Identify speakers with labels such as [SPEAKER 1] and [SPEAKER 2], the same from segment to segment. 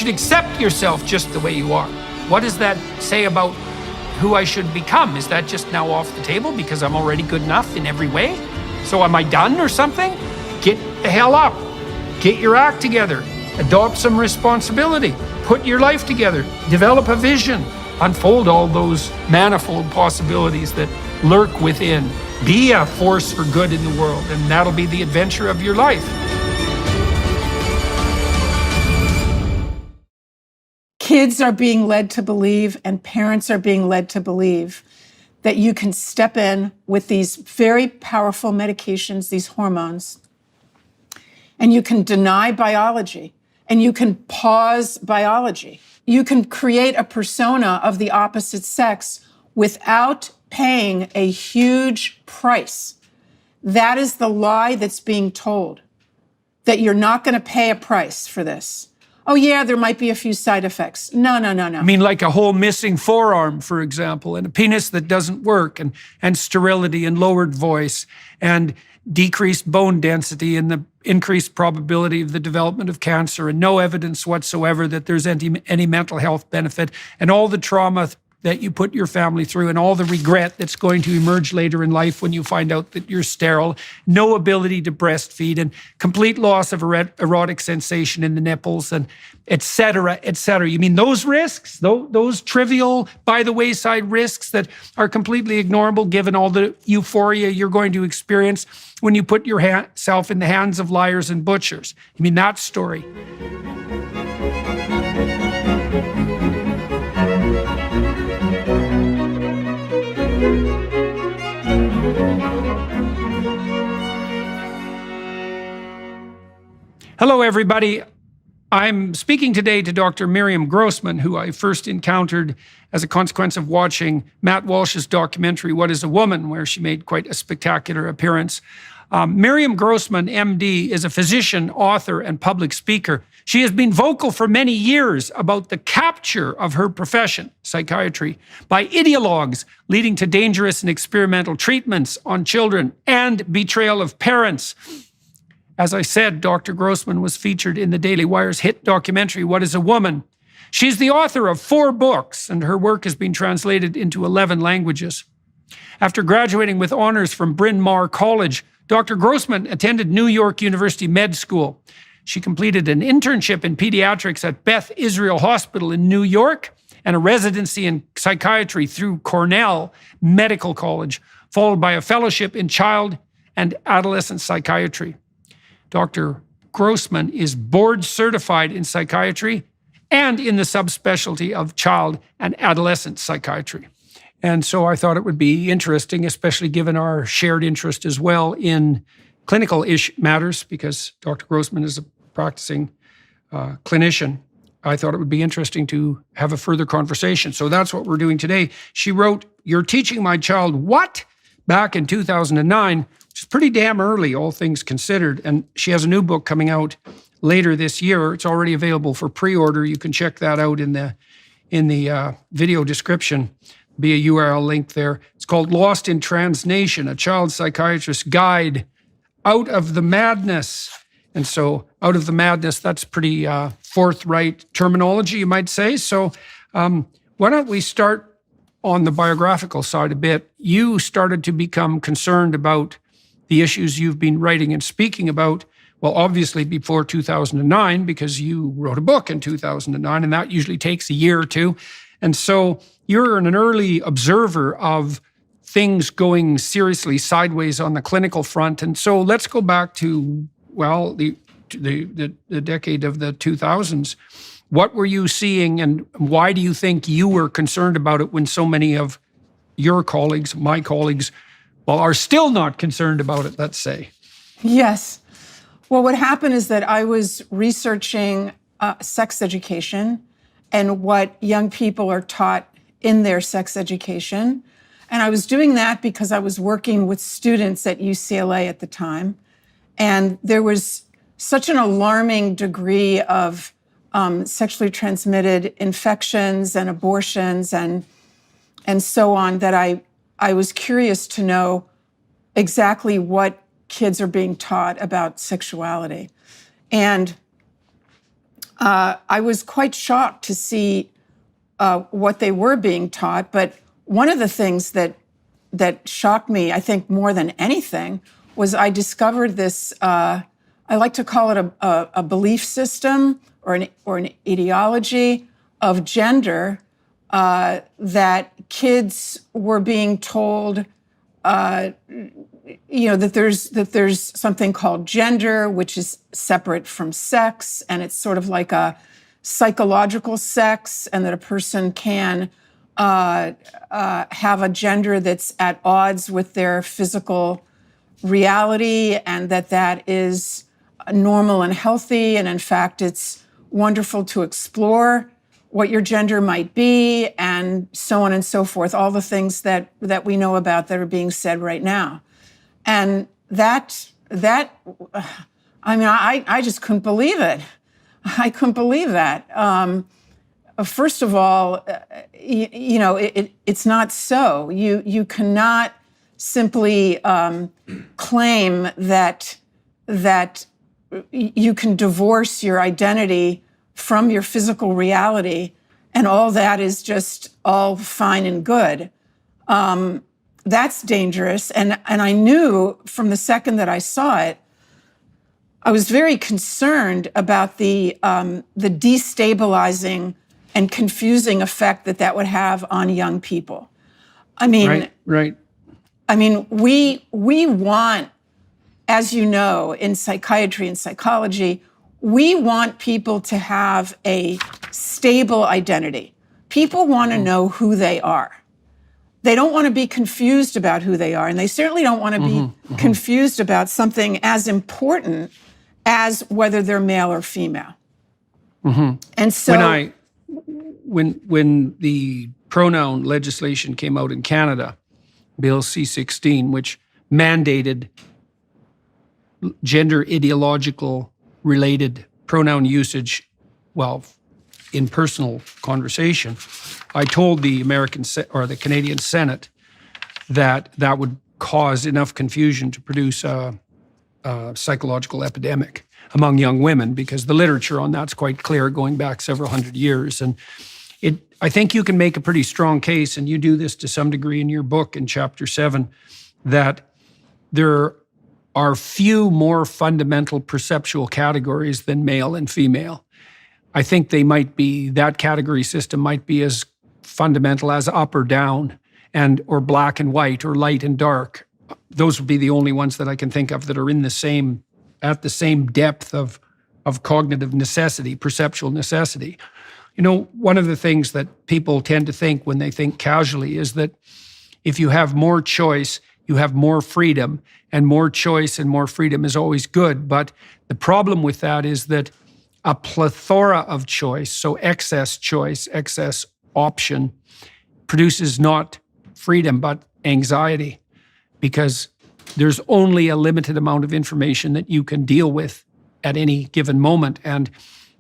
[SPEAKER 1] should accept yourself just the way you are. What does that say about who I should become? Is that just now off the table because I'm already good enough in every way? So am I done or something? Get the hell up. Get your act together. Adopt some responsibility. Put your life together. Develop a vision. Unfold all those manifold possibilities that lurk within. Be a force for good in the world, and that'll be the adventure of your life.
[SPEAKER 2] Kids are being led to believe, and parents are being led to believe, that you can step in with these very powerful medications, these hormones, and you can deny biology, and you can pause biology. You can create a persona of the opposite sex without paying a huge price. That is the lie that's being told, that you're not going to pay a price for this. Oh, yeah, there might be a few side effects. No.
[SPEAKER 1] I mean, like a whole missing forearm, for example, and a penis that doesn't work, and sterility and lowered voice and decreased bone density and the increased probability of the development of cancer, and no evidence whatsoever that there's any mental health benefit, and all the trauma that you put your family through, and all the regret that's going to emerge later in life when you find out that you're sterile, no ability to breastfeed, and complete loss of erotic sensation in the nipples, and et cetera, et cetera. You mean those risks, those trivial, by the wayside risks that are completely ignorable given all the euphoria you're going to experience when you put yourself in the hands of liars and butchers? You mean that story? Hello, everybody. I'm speaking today to Dr. Miriam Grossman, who I first encountered as a consequence of watching Matt Walsh's documentary, What is a Woman?, where she made quite a spectacular appearance. Miriam Grossman, MD, is a physician, author, and public speaker. She has been vocal for many years about the capture of her profession, psychiatry, by ideologues, leading to dangerous and experimental treatments on children and betrayal of parents. As I said, Dr. Grossman was featured in the Daily Wire's hit documentary, What is a Woman? She's the author of 4 books, and her work has been translated into 11 languages. After graduating with honors from Bryn Mawr College, Dr. Grossman attended New York University Med School. She completed an internship in pediatrics at Beth Israel Hospital in New York and a residency in psychiatry through Cornell Medical College, followed by a fellowship in child and adolescent psychiatry. Dr. Grossman is board certified in psychiatry and in the subspecialty of child and adolescent psychiatry. And so I thought it would be interesting, especially given our shared interest as well in clinical matters, because Dr. Grossman is a practicing clinician. I thought it would be interesting to have a further conversation. So that's what we're doing today. She wrote, "You're Teaching My Child What?" back in 2009, which is pretty damn early, all things considered. And she has a new book coming out later this year. It's already available for pre-order. You can check that out in the video description. Be a URL link there. It's called Lost in Transnation, a child psychiatrist's guide out of the madness. And so out of the madness, that's pretty forthright terminology, you might say. So why don't we start on the biographical side a bit? You started to become concerned about the issues you've been writing and speaking about, well, obviously before 2009, because you wrote a book in 2009, and that usually takes a year or two. And so you're an early observer of things going seriously sideways on the clinical front. And so let's go back to, well, the decade of the 2000s. What were you seeing, and why do you think you were concerned about it when so many of your colleagues, my colleagues, well, are still not concerned about it, let's say?
[SPEAKER 2] Yes. Well, what happened is that I was researching sex education and what young people are taught in their sex education. And I was doing that because I was working with students at UCLA at the time. And there was such an alarming degree of sexually transmitted infections and abortions and so on that I was curious to know exactly what kids are being taught about sexuality. And I was quite shocked to see what they were being taught. But one of the things that shocked me, I think more than anything, was I discovered this, I like to call it a belief system or an ideology of gender that kids were being told, that there's something called gender, which is separate from sex, and it's sort of like a psychological sex, and that a person can have a gender that's at odds with their physical reality, and that is normal and healthy, and in fact, it's wonderful to explore what your gender might be, and so on and so forth, all the things that we know about that are being said right now. And I just couldn't believe it. I couldn't believe that. First of all, it's not so. You cannot simply claim that you can divorce your identity from your physical reality, and all that is just all fine and good. That's dangerous. And I knew from the second that I saw it, I was very concerned about the destabilizing and confusing effect that would have on young people. I mean,
[SPEAKER 1] right.
[SPEAKER 2] I mean, we want, as you know, in psychiatry and psychology, we want people to have a stable identity. People want to know who they are. They don't want to be confused about who they are, and they certainly don't want to be confused about something as important as whether they're male or female. And so,
[SPEAKER 1] when the pronoun legislation came out in Canada, Bill C-16, which mandated gender ideological related pronoun usage, in personal conversation, I told the the Canadian Senate that would cause enough confusion to produce a psychological epidemic among young women, because the literature on that's quite clear, going back several hundred years. And I think you can make a pretty strong case, and you do this to some degree in your book in Chapter 7, that there are few more fundamental perceptual categories than male and female. I think that category system might be as fundamental as up or down, or black and white, or light and dark. Those would be the only ones that I can think of that are at the same depth of cognitive necessity, perceptual necessity. One of the things that people tend to think when they think casually is that if you have more choice, you have more freedom, and more choice and more freedom is always good. But the problem with that is that a plethora of choice, so excess choice, excess option, produces not freedom, but anxiety, because there's only a limited amount of information that you can deal with at any given moment. And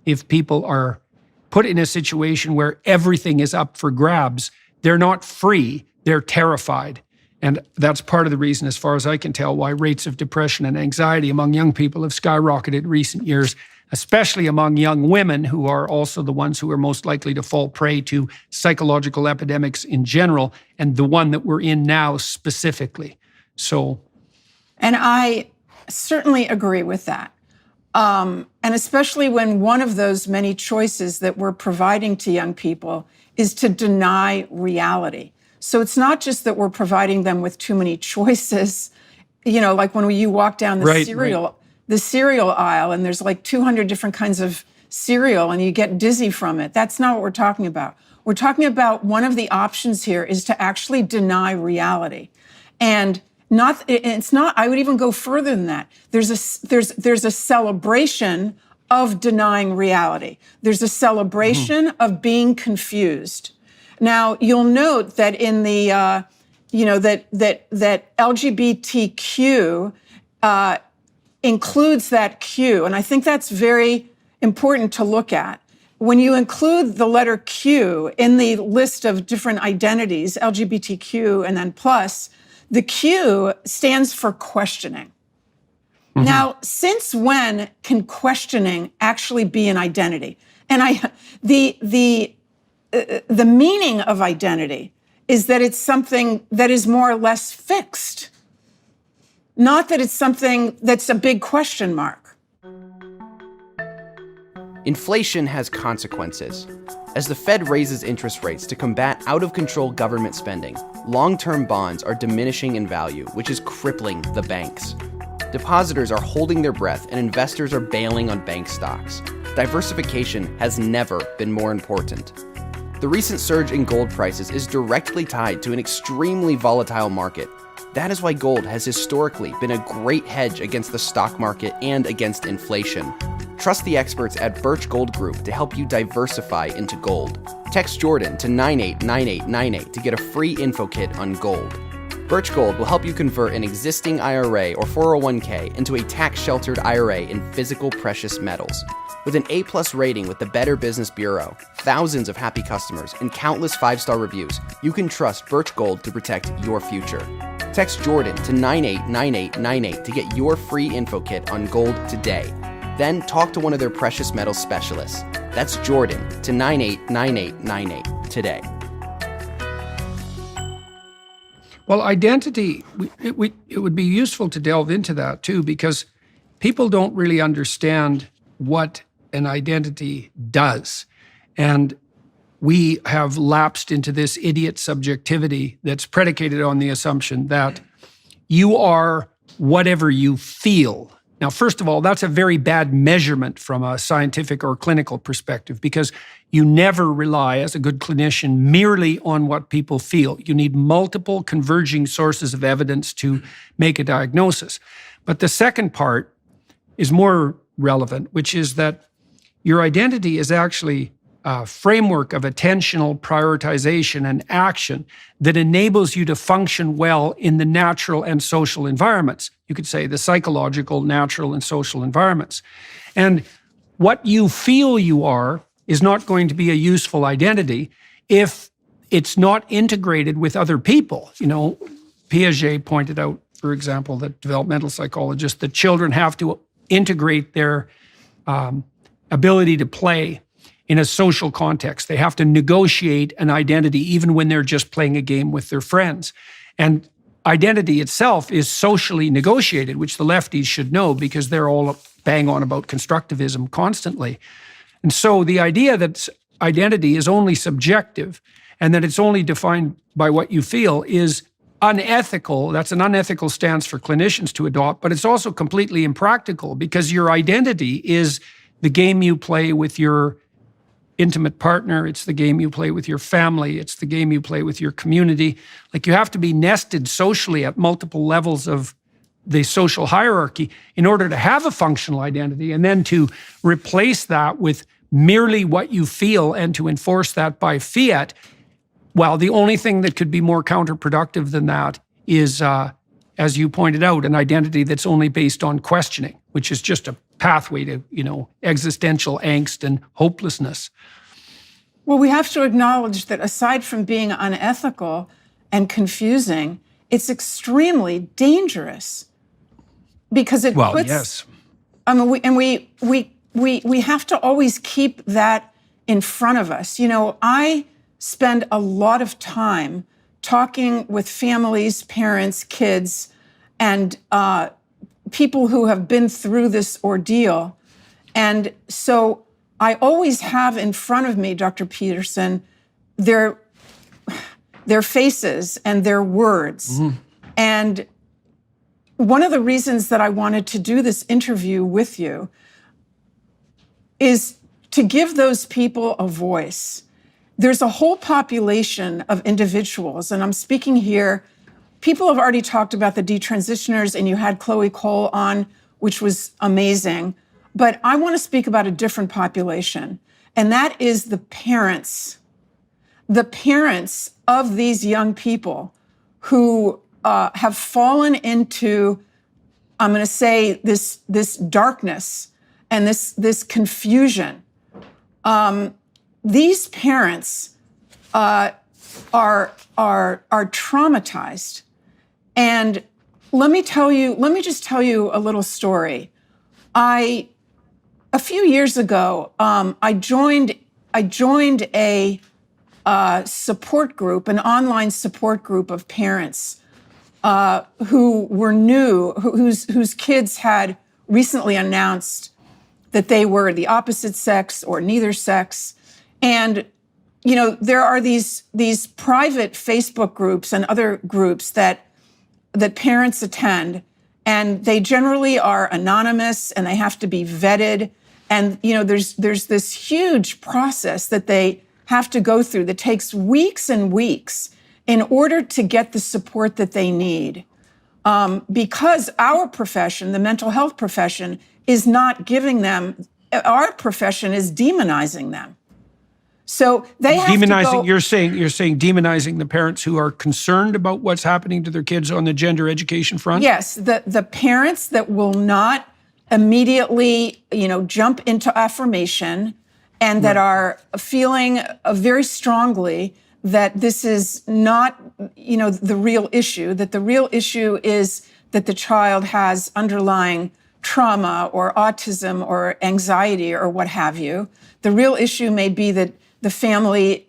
[SPEAKER 1] if people are put in a situation where everything is up for grabs, they're not free, they're terrified. And that's part of the reason, as far as I can tell, why rates of depression and anxiety among young people have skyrocketed in recent years, especially among young women, who are also the ones who are most likely to fall prey to psychological epidemics in general, and the one that we're in now specifically.
[SPEAKER 2] And I certainly agree with that. And especially when one of those many choices that we're providing to young people is to deny reality. So it's not just that we're providing them with too many choices, like when you walk down the cereal aisle and there's like 200 different kinds of cereal and you get dizzy from it. That's not what we're talking about. We're talking about one of the options here is to actually deny reality. And it's not, I would even go further than that. There's a celebration of denying reality. There's a celebration of being confused. Now, you'll note that in the, that LGBTQ includes that Q, and I think that's very important to look at. When you include the letter Q in the list of different identities, LGBTQ and then plus, the Q stands for questioning. Now, since when can questioning actually be an identity? the meaning of identity is that it's something that is more or less fixed, not that it's something that's a big question mark.
[SPEAKER 3] Inflation has consequences. As the Fed raises interest rates to combat out-of-control government spending, long-term bonds are diminishing in value, which is crippling the banks. Depositors are holding their breath and investors are bailing on bank stocks. Diversification has never been more important. The recent surge in gold prices is directly tied to an extremely volatile market. That is why gold has historically been a great hedge against the stock market and against inflation. Trust the experts at Birch Gold Group to help you diversify into gold. Text Jordan to 989898 to get a free info kit on gold. Birch Gold will help you convert an existing IRA or 401k into a tax-sheltered IRA in physical precious metals. With an A+ rating with the Better Business Bureau, thousands of happy customers, and countless 5-star reviews, you can trust Birch Gold to protect your future. Text Jordan to 989898 to get your free info kit on gold today. Then talk to one of their precious metals specialists. That's Jordan to 989898 today.
[SPEAKER 1] Well, identity, it would be useful to delve into that too, because people don't really understand what an identity does. And we have lapsed into this idiot subjectivity that's predicated on the assumption that you are whatever you feel. Now, first of all, that's a very bad measurement from a scientific or clinical perspective, because you never rely, as a good clinician, merely on what people feel. You need multiple converging sources of evidence to make a diagnosis. But the second part is more relevant, which is that your identity is actually a framework of attentional prioritization and action that enables you to function well in the natural and social environments. You could say the psychological, natural, and social environments. And what you feel you are is not going to be a useful identity if it's not integrated with other people. You know, Piaget pointed out, for example, that developmental psychologists, that children have to integrate their ability to play in a social context. They have to negotiate an identity even when they're just playing a game with their friends. And identity itself is socially negotiated, which the lefties should know because they're all bang on about constructivism constantly. And so the idea that identity is only subjective and that it's only defined by what you feel is unethical. That's an unethical stance for clinicians to adopt, but it's also completely impractical because your identity is the game you play with your intimate partner. It's the game you play with your family. It's the game you play with your community. Like, you have to be nested socially at multiple levels of the social hierarchy in order to have a functional identity, and then to replace that with merely what you feel and to enforce that by fiat. Well, the only thing that could be more counterproductive than that is, as you pointed out, an identity that's only based on questioning, which is just a pathway to, existential angst and hopelessness.
[SPEAKER 2] Well, we have to acknowledge that aside from being unethical and confusing, it's extremely dangerous because it puts.
[SPEAKER 1] Yes.
[SPEAKER 2] I mean, we have to always keep that in front of us. I spend a lot of time talking with families, parents, kids, and people who have been through this ordeal. And so I always have in front of me, Dr. Peterson, their faces and their words. Mm-hmm. And one of the reasons that I wanted to do this interview with you is to give those people a voice. There's a whole population of individuals, and I'm speaking here. People have already talked about the detransitioners, and you had Chloe Cole on, which was amazing. But I want to speak about a different population, and that is the parents of these young people who have fallen into, I'm going to say, this darkness and this confusion. These parents are traumatized. And let me just tell you a little story. I a few years ago, I joined a support group, an online support group of parents who were new, whose kids had recently announced that they were the opposite sex or neither sex. And, there are these private Facebook groups and other groups that parents attend, and they generally are anonymous and they have to be vetted. And, there's this huge process that they have to go through that takes weeks and weeks in order to get the support that they need. Because our profession, the mental health profession, is not giving them, our profession is demonizing them. So they have to go.
[SPEAKER 1] You're saying demonizing the parents who are concerned about what's happening to their kids on the gender education front?
[SPEAKER 2] Yes, the parents that will not immediately, jump into affirmation and that are feeling very strongly that this is not, the real issue, that the real issue is that the child has underlying trauma or autism or anxiety or what have you. The real issue may be that the family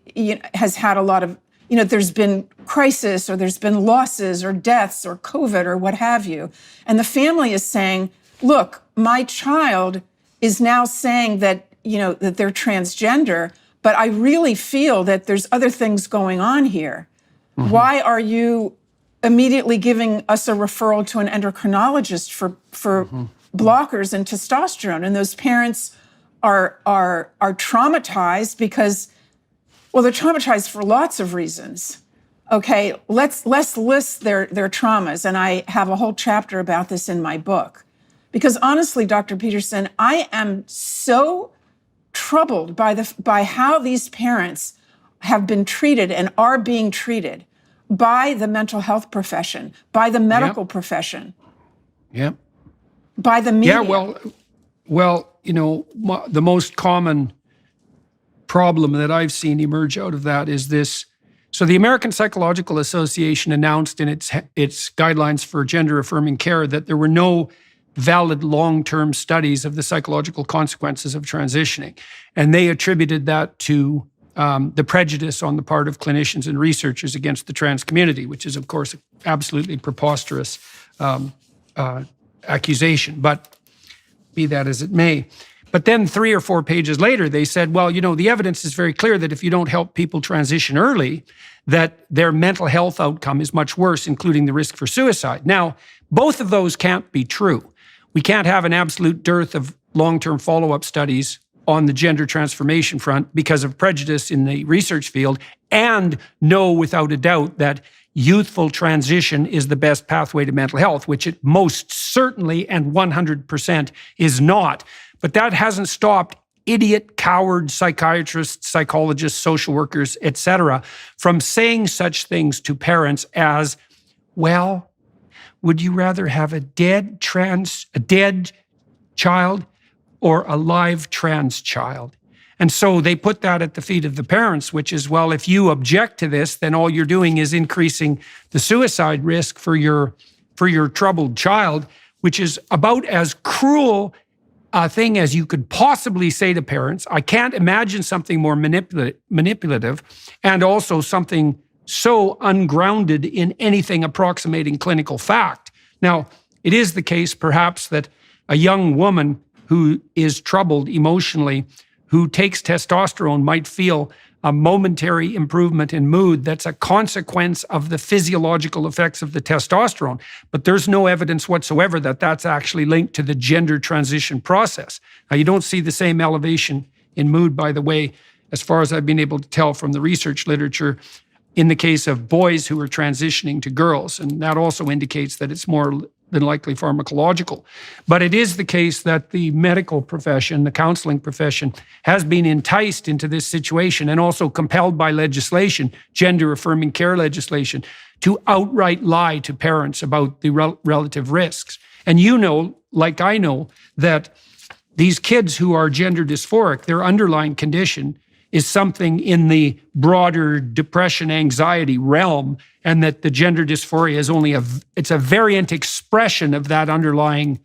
[SPEAKER 2] has had a lot of, there's been crisis or there's been losses or deaths or COVID or what have you. And the family is saying, look, my child is now saying that, that they're transgender, but I really feel that there's other things going on here. Mm-hmm. Why are you immediately giving us a referral to an endocrinologist for mm-hmm. blockers and testosterone? And those parents are traumatized because, well, they're traumatized for lots of reasons. Okay, let's list their traumas, and I have a whole chapter about this in my book. Because honestly, Dr. Peterson, I am so troubled by how these parents have been treated and are being treated by the mental health profession, by the medical profession, by the media.
[SPEAKER 1] Yeah, well, the most common problem that I've seen emerge out of that is this. So the American Psychological Association announced in its guidelines for gender-affirming care that there were no valid long-term studies of the psychological consequences of transitioning. And they attributed that to the prejudice on the part of clinicians and researchers against the trans community, which is, of course, absolutely preposterous accusation. But be that as it may. But then 3 or 4 pages later, they said, well, the evidence is very clear that if you don't help people transition early, that their mental health outcome is much worse, including the risk for suicide. Now, both of those can't be true. We can't have an absolute dearth of long-term follow-up studies on the gender transformation front because of prejudice in the research field, and know without a doubt that youthful transition is the best pathway to mental health, which it most certainly and 100% is not. But that hasn't stopped idiot, coward psychiatrists, psychologists, social workers, etc., from saying such things to parents as, well, would you rather have a dead child or a live trans child? And so they put that at the feet of the parents, which is, well, if you object to this, then all you're doing is increasing the suicide risk for your troubled child, which is about as cruel a thing as you could possibly say to parents. I can't imagine something more manipulative and also something so ungrounded in anything approximating clinical fact. Now, it is the case, perhaps, that a young woman who is troubled emotionally, who takes testosterone, might feel a momentary improvement in mood that's a consequence of the physiological effects of the testosterone. But there's no evidence whatsoever that that's actually linked to the gender transition process. Now, you don't see the same elevation in mood, by the way, as far as I've been able to tell from the research literature, in the case of boys who are transitioning to girls. And that also indicates that it's more than likely pharmacological. But it is the case that the medical profession, the counseling profession, has been enticed into this situation and also compelled by legislation, gender-affirming care legislation, to outright lie to parents about the relative risks. And like I know, that these kids who are gender dysphoric, their underlying condition is something in the broader depression, anxiety realm, and that the gender dysphoria is only it's a variant expression of that underlying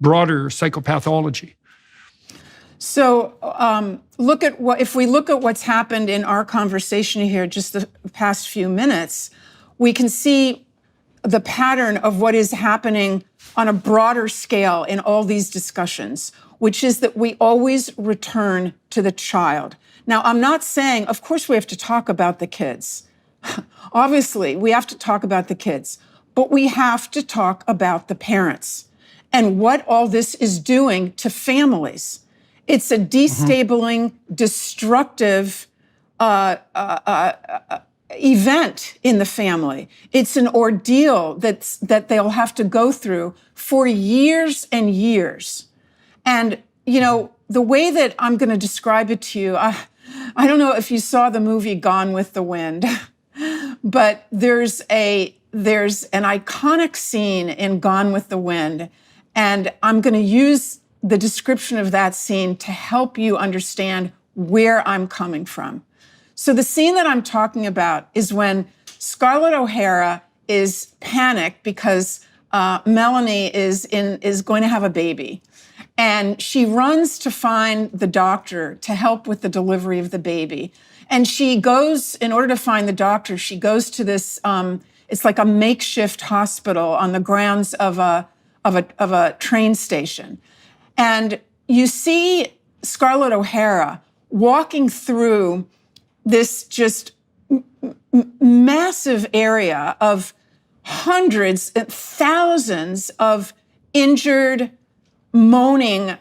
[SPEAKER 1] broader psychopathology.
[SPEAKER 2] So if we look at what's happened in our conversation here just the past few minutes, we can see the pattern of what is happening on a broader scale in all these discussions, which is that we always return to the child. Now, I'm not saying, of course, we have to talk about the kids. Obviously, we have to talk about the kids, but we have to talk about the parents and what all this is doing to families. It's a destabilizing, destructive event in the family. It's an ordeal that they'll have to go through for years and years. And, the way that I'm going to describe it to you, I don't know if you saw the movie Gone with the Wind, but there's an iconic scene in Gone with the Wind, and I'm going to use the description of that scene to help you understand where I'm coming from. So the scene that I'm talking about is when Scarlett O'Hara is panicked because Melanie is going to have a baby. And she runs to find the doctor to help with the delivery of the baby. And she goes, in order to find the doctor, she goes to this, it's like a makeshift hospital on the grounds of a train station. And you see Scarlett O'Hara walking through this just massive area of hundreds and thousands of injured, moaning,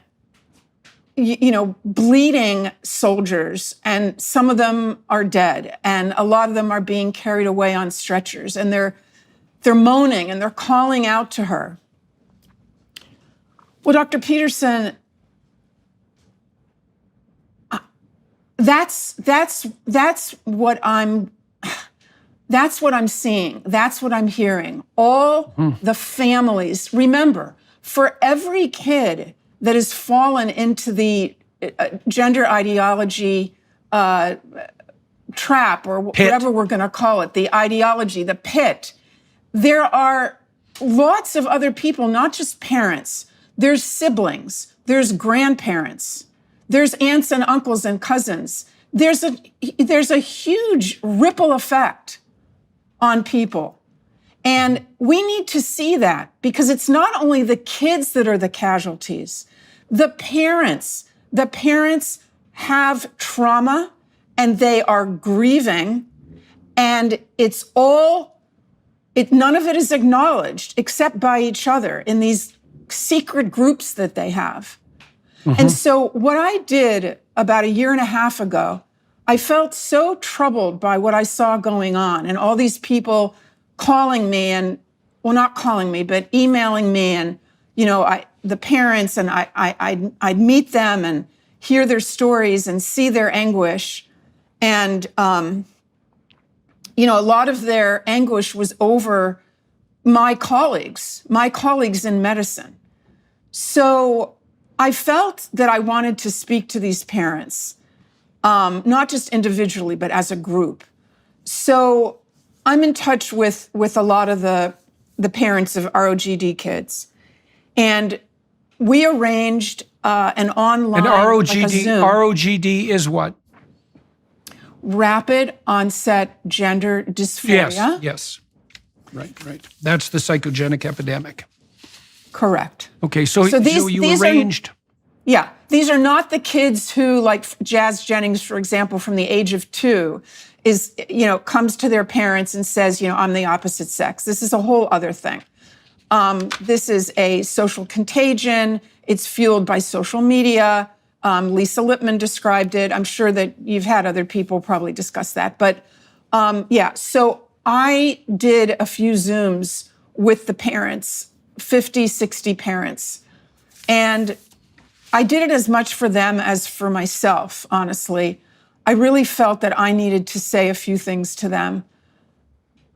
[SPEAKER 2] bleeding soldiers. And some of them are dead. And a lot of them are being carried away on stretchers. And they're moaning and they're calling out to her. Well, Dr. Peterson, that's what I'm seeing. That's what I'm hearing. All the families. Remember, for every kid that has fallen into the gender ideology trap, or whatever we're going to call it, the ideology, the pit, there are lots of other people, not just parents. There's siblings, there's grandparents, there's aunts and uncles and cousins. There's a huge ripple effect on people. And we need to see that, because it's not only the kids that are the casualties. The parents have trauma and they are grieving, and none of it is acknowledged except by each other in these secret groups that they have. And so what I did about a year and a half ago, I felt so troubled by what I saw going on, and all these people calling me, and, well, not calling me, but emailing me, and, the parents, and I'd meet them and hear their stories and see their anguish. And, a lot of their anguish was over my colleagues in medicine. So I felt that I wanted to speak to these parents, not just individually, but as a group. So I'm in touch with a lot of the parents of ROGD kids. And we arranged an online,
[SPEAKER 1] and ROGD,
[SPEAKER 2] like a Zoom.
[SPEAKER 1] ROGD is what?
[SPEAKER 2] Rapid onset gender dysphoria.
[SPEAKER 1] Yes. Right. That's the psychogenic epidemic.
[SPEAKER 2] Correct.
[SPEAKER 1] Okay, so you arranged.
[SPEAKER 2] These are not the kids who, like Jazz Jennings, for example, from the age of 2, comes to their parents and says, I'm the opposite sex. This is a whole other thing. This is a social contagion. It's fueled by social media. Lisa Lippman described it. I'm sure that you've had other people probably discuss that. But so I did a few Zooms with the parents, 50, 60 parents. And I did it as much for them as for myself, honestly. I really felt that I needed to say a few things to them.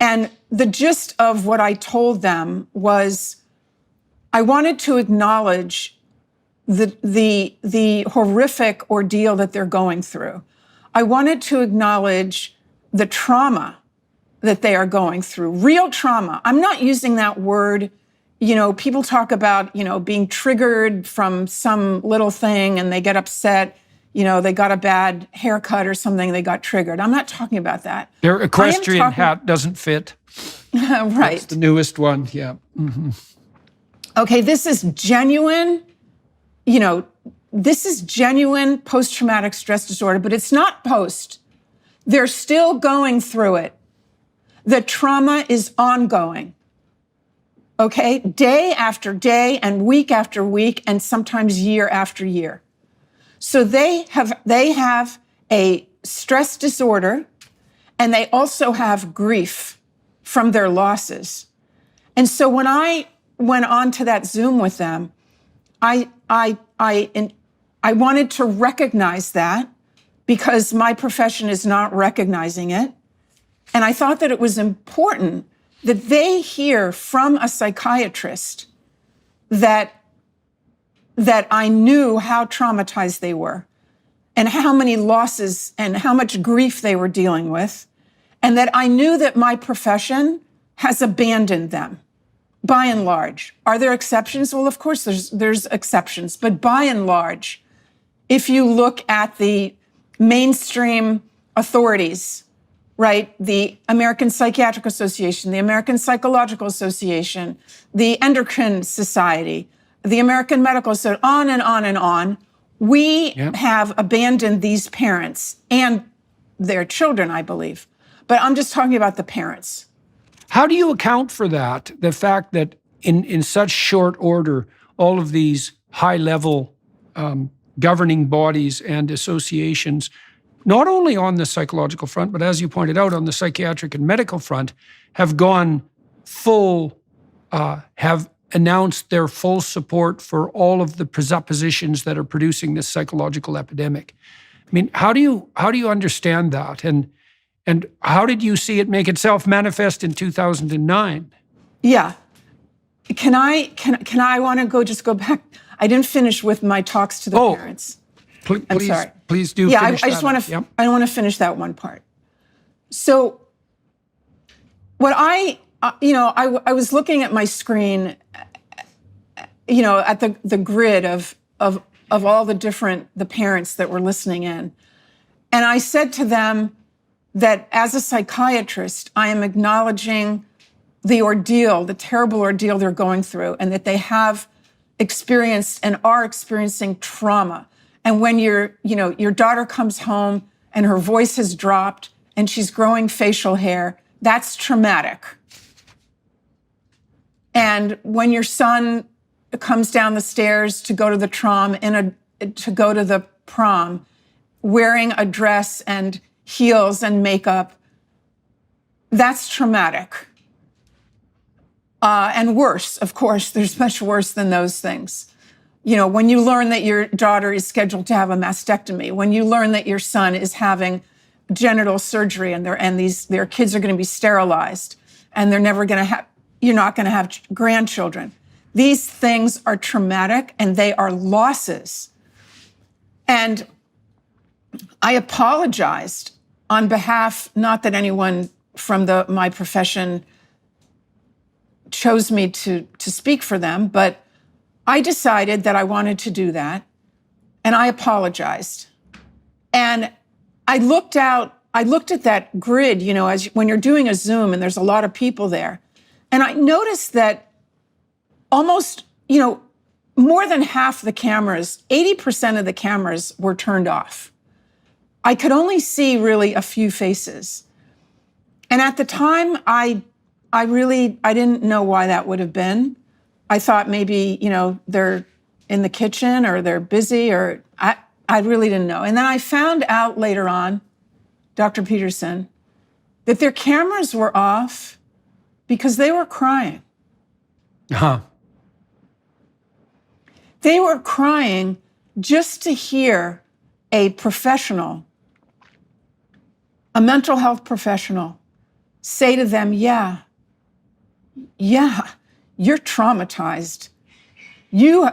[SPEAKER 2] And the gist of what I told them was I wanted to acknowledge the horrific ordeal that they're going through. I wanted to acknowledge the trauma that they are going through, real trauma. I'm not using that word people talk about, being triggered from some little thing and they get upset, they got a bad haircut or something, they got triggered. I'm not talking about that.
[SPEAKER 1] Their equestrian hat doesn't fit.
[SPEAKER 2] Right.
[SPEAKER 1] That's the newest one, yeah. Mm-hmm.
[SPEAKER 2] Okay, this is genuine, this is genuine post-traumatic stress disorder, but it's not post. They're still going through it. The trauma is ongoing. Okay, day after day and week after week and sometimes year after year. So they have a stress disorder and they also have grief from their losses. And so when I went on to that Zoom with them, I wanted to recognize that because my profession is not recognizing it. And I thought that it was important that they hear from a psychiatrist that I knew how traumatized they were and how many losses and how much grief they were dealing with, and that I knew that my profession has abandoned them, by and large. Are there exceptions? Well, of course there's exceptions, but by and large, if you look at the mainstream authorities, right? The American Psychiatric Association, the American Psychological Association, the Endocrine Society, the American Medical Association, on and on and on. We have abandoned these parents and their children, I believe. But I'm just talking about the parents.
[SPEAKER 1] How do you account for that? The fact that in such short order, all of these high-level governing bodies and associations, not only on the psychological front, but as you pointed out, on the psychiatric and medical front, have gone full, have announced their full support for all of the presuppositions that are producing this psychological epidemic. I mean, how do you understand that? And how did you see it make itself manifest in 2009?
[SPEAKER 2] Yeah. Can I want to just go back? I didn't finish with my talks to the parents. I'm sorry.
[SPEAKER 1] Please do.
[SPEAKER 2] Yeah,
[SPEAKER 1] finish
[SPEAKER 2] I just want to. I want to finish that one part. So, what I was looking at my screen, at the grid of all the parents that were listening in, and I said to them that as a psychiatrist, I am acknowledging the ordeal, the terrible ordeal they're going through, and that they have experienced and are experiencing trauma. And when your daughter comes home and her voice has dropped and she's growing facial hair, that's traumatic. And when your son comes down the stairs to go to the prom, wearing a dress and heels and makeup, that's traumatic. And worse, of course, there's much worse than those things. When you learn that your daughter is scheduled to have a mastectomy, when you learn that your son is having genital surgery and their kids are going to be sterilized and you're not going to have grandchildren. These things are traumatic and they are losses. And I apologized on behalf, not that anyone from my profession chose me to speak for them, but I decided that I wanted to do that, and I apologized. And I looked at that grid, when you're doing a Zoom and there's a lot of people there, and I noticed that almost, more than half the cameras, 80% of the cameras were turned off. I could only see really a few faces. And at the time, I didn't know why that would have been. I thought maybe, they're in the kitchen or they're busy, or I really didn't know. And then I found out later on, Dr. Peterson, that their cameras were off because they were crying.
[SPEAKER 1] Uh-huh.
[SPEAKER 2] They were crying just to hear a professional, a mental health professional, say to them, yeah, you're traumatized. You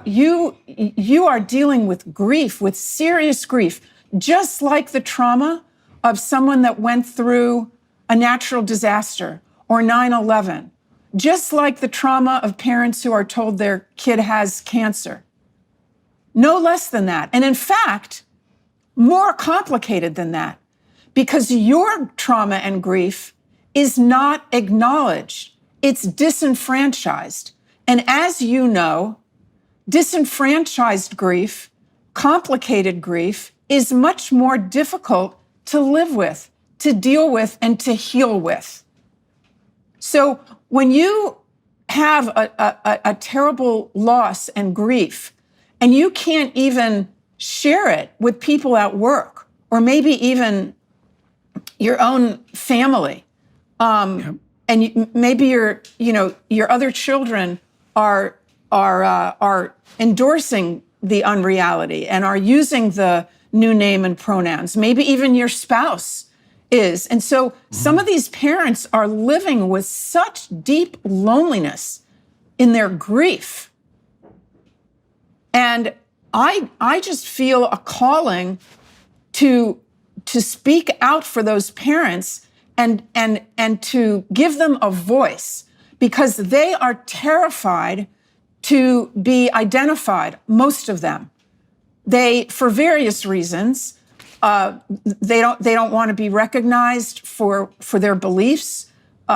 [SPEAKER 2] are dealing with grief, with serious grief, just like the trauma of someone that went through a natural disaster or 9/11. just like the trauma of parents who are told their kid has cancer. No less than that. And in fact, more complicated than that, because your trauma and grief is not acknowledged. It's disenfranchised. And as you know, disenfranchised grief, complicated grief, is much more difficult to live with, to deal with, and to heal with. So when you have a terrible loss and grief, and you can't even share it with people at work, or maybe even your own family, and maybe your other children are endorsing the unreality and are using the new name and pronouns. Maybe even your spouse is. And so some of these parents are living with such deep loneliness in their grief. And I just feel a calling to speak out for those parents and to give them a voice, because they are terrified to be identified, most of them. They, for various reasons, they don't want to be recognized for their beliefs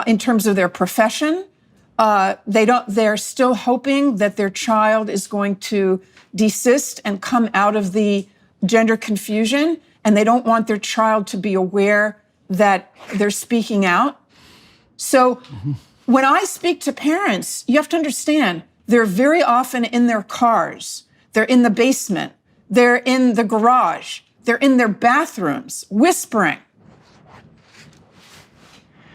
[SPEAKER 2] in terms of their profession. They're still hoping that their child is going to desist and come out of the gender confusion, and they don't want their child to be aware that they're speaking out. So when I speak to parents, you have to understand, they're very often in their cars, they're in the basement, they're in the garage, they're in their bathrooms, whispering.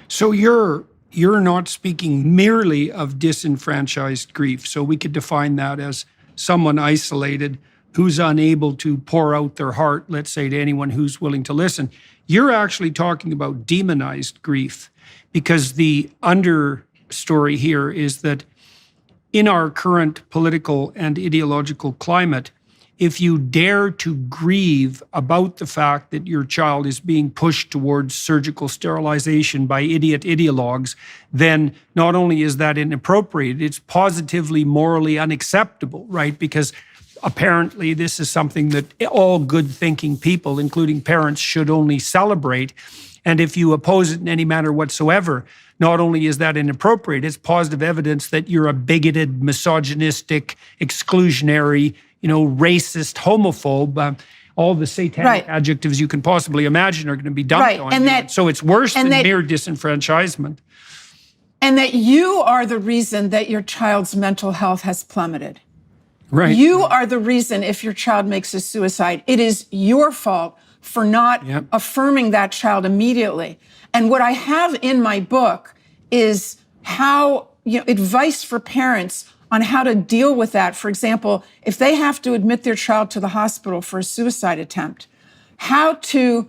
[SPEAKER 1] So you're not speaking merely of disenfranchised grief. So we could define that as someone isolated who's unable to pour out their heart, let's say, to anyone who's willing to listen. You're actually talking about demonized grief, because the understory here is that in our current political and ideological climate, if you dare to grieve about the fact that your child is being pushed towards surgical sterilization by idiot ideologues, then not only is that inappropriate, it's positively morally unacceptable, right? Because apparently this is something that all good-thinking people, including parents, should only celebrate. And if you oppose it in any manner whatsoever, not only is that inappropriate, it's positive evidence that you're a bigoted, misogynistic, exclusionary, racist, homophobe. All the satanic adjectives you can possibly imagine are going to be dumped on you. So it's worse than mere disenfranchisement.
[SPEAKER 2] And that you are the reason that your child's mental health has plummeted.
[SPEAKER 1] Right.
[SPEAKER 2] You are the reason if your child makes a suicide. It is your fault for not affirming that child immediately. And what I have in my book is how, advice for parents on how to deal with that. For example, if they have to admit their child to the hospital for a suicide attempt, how to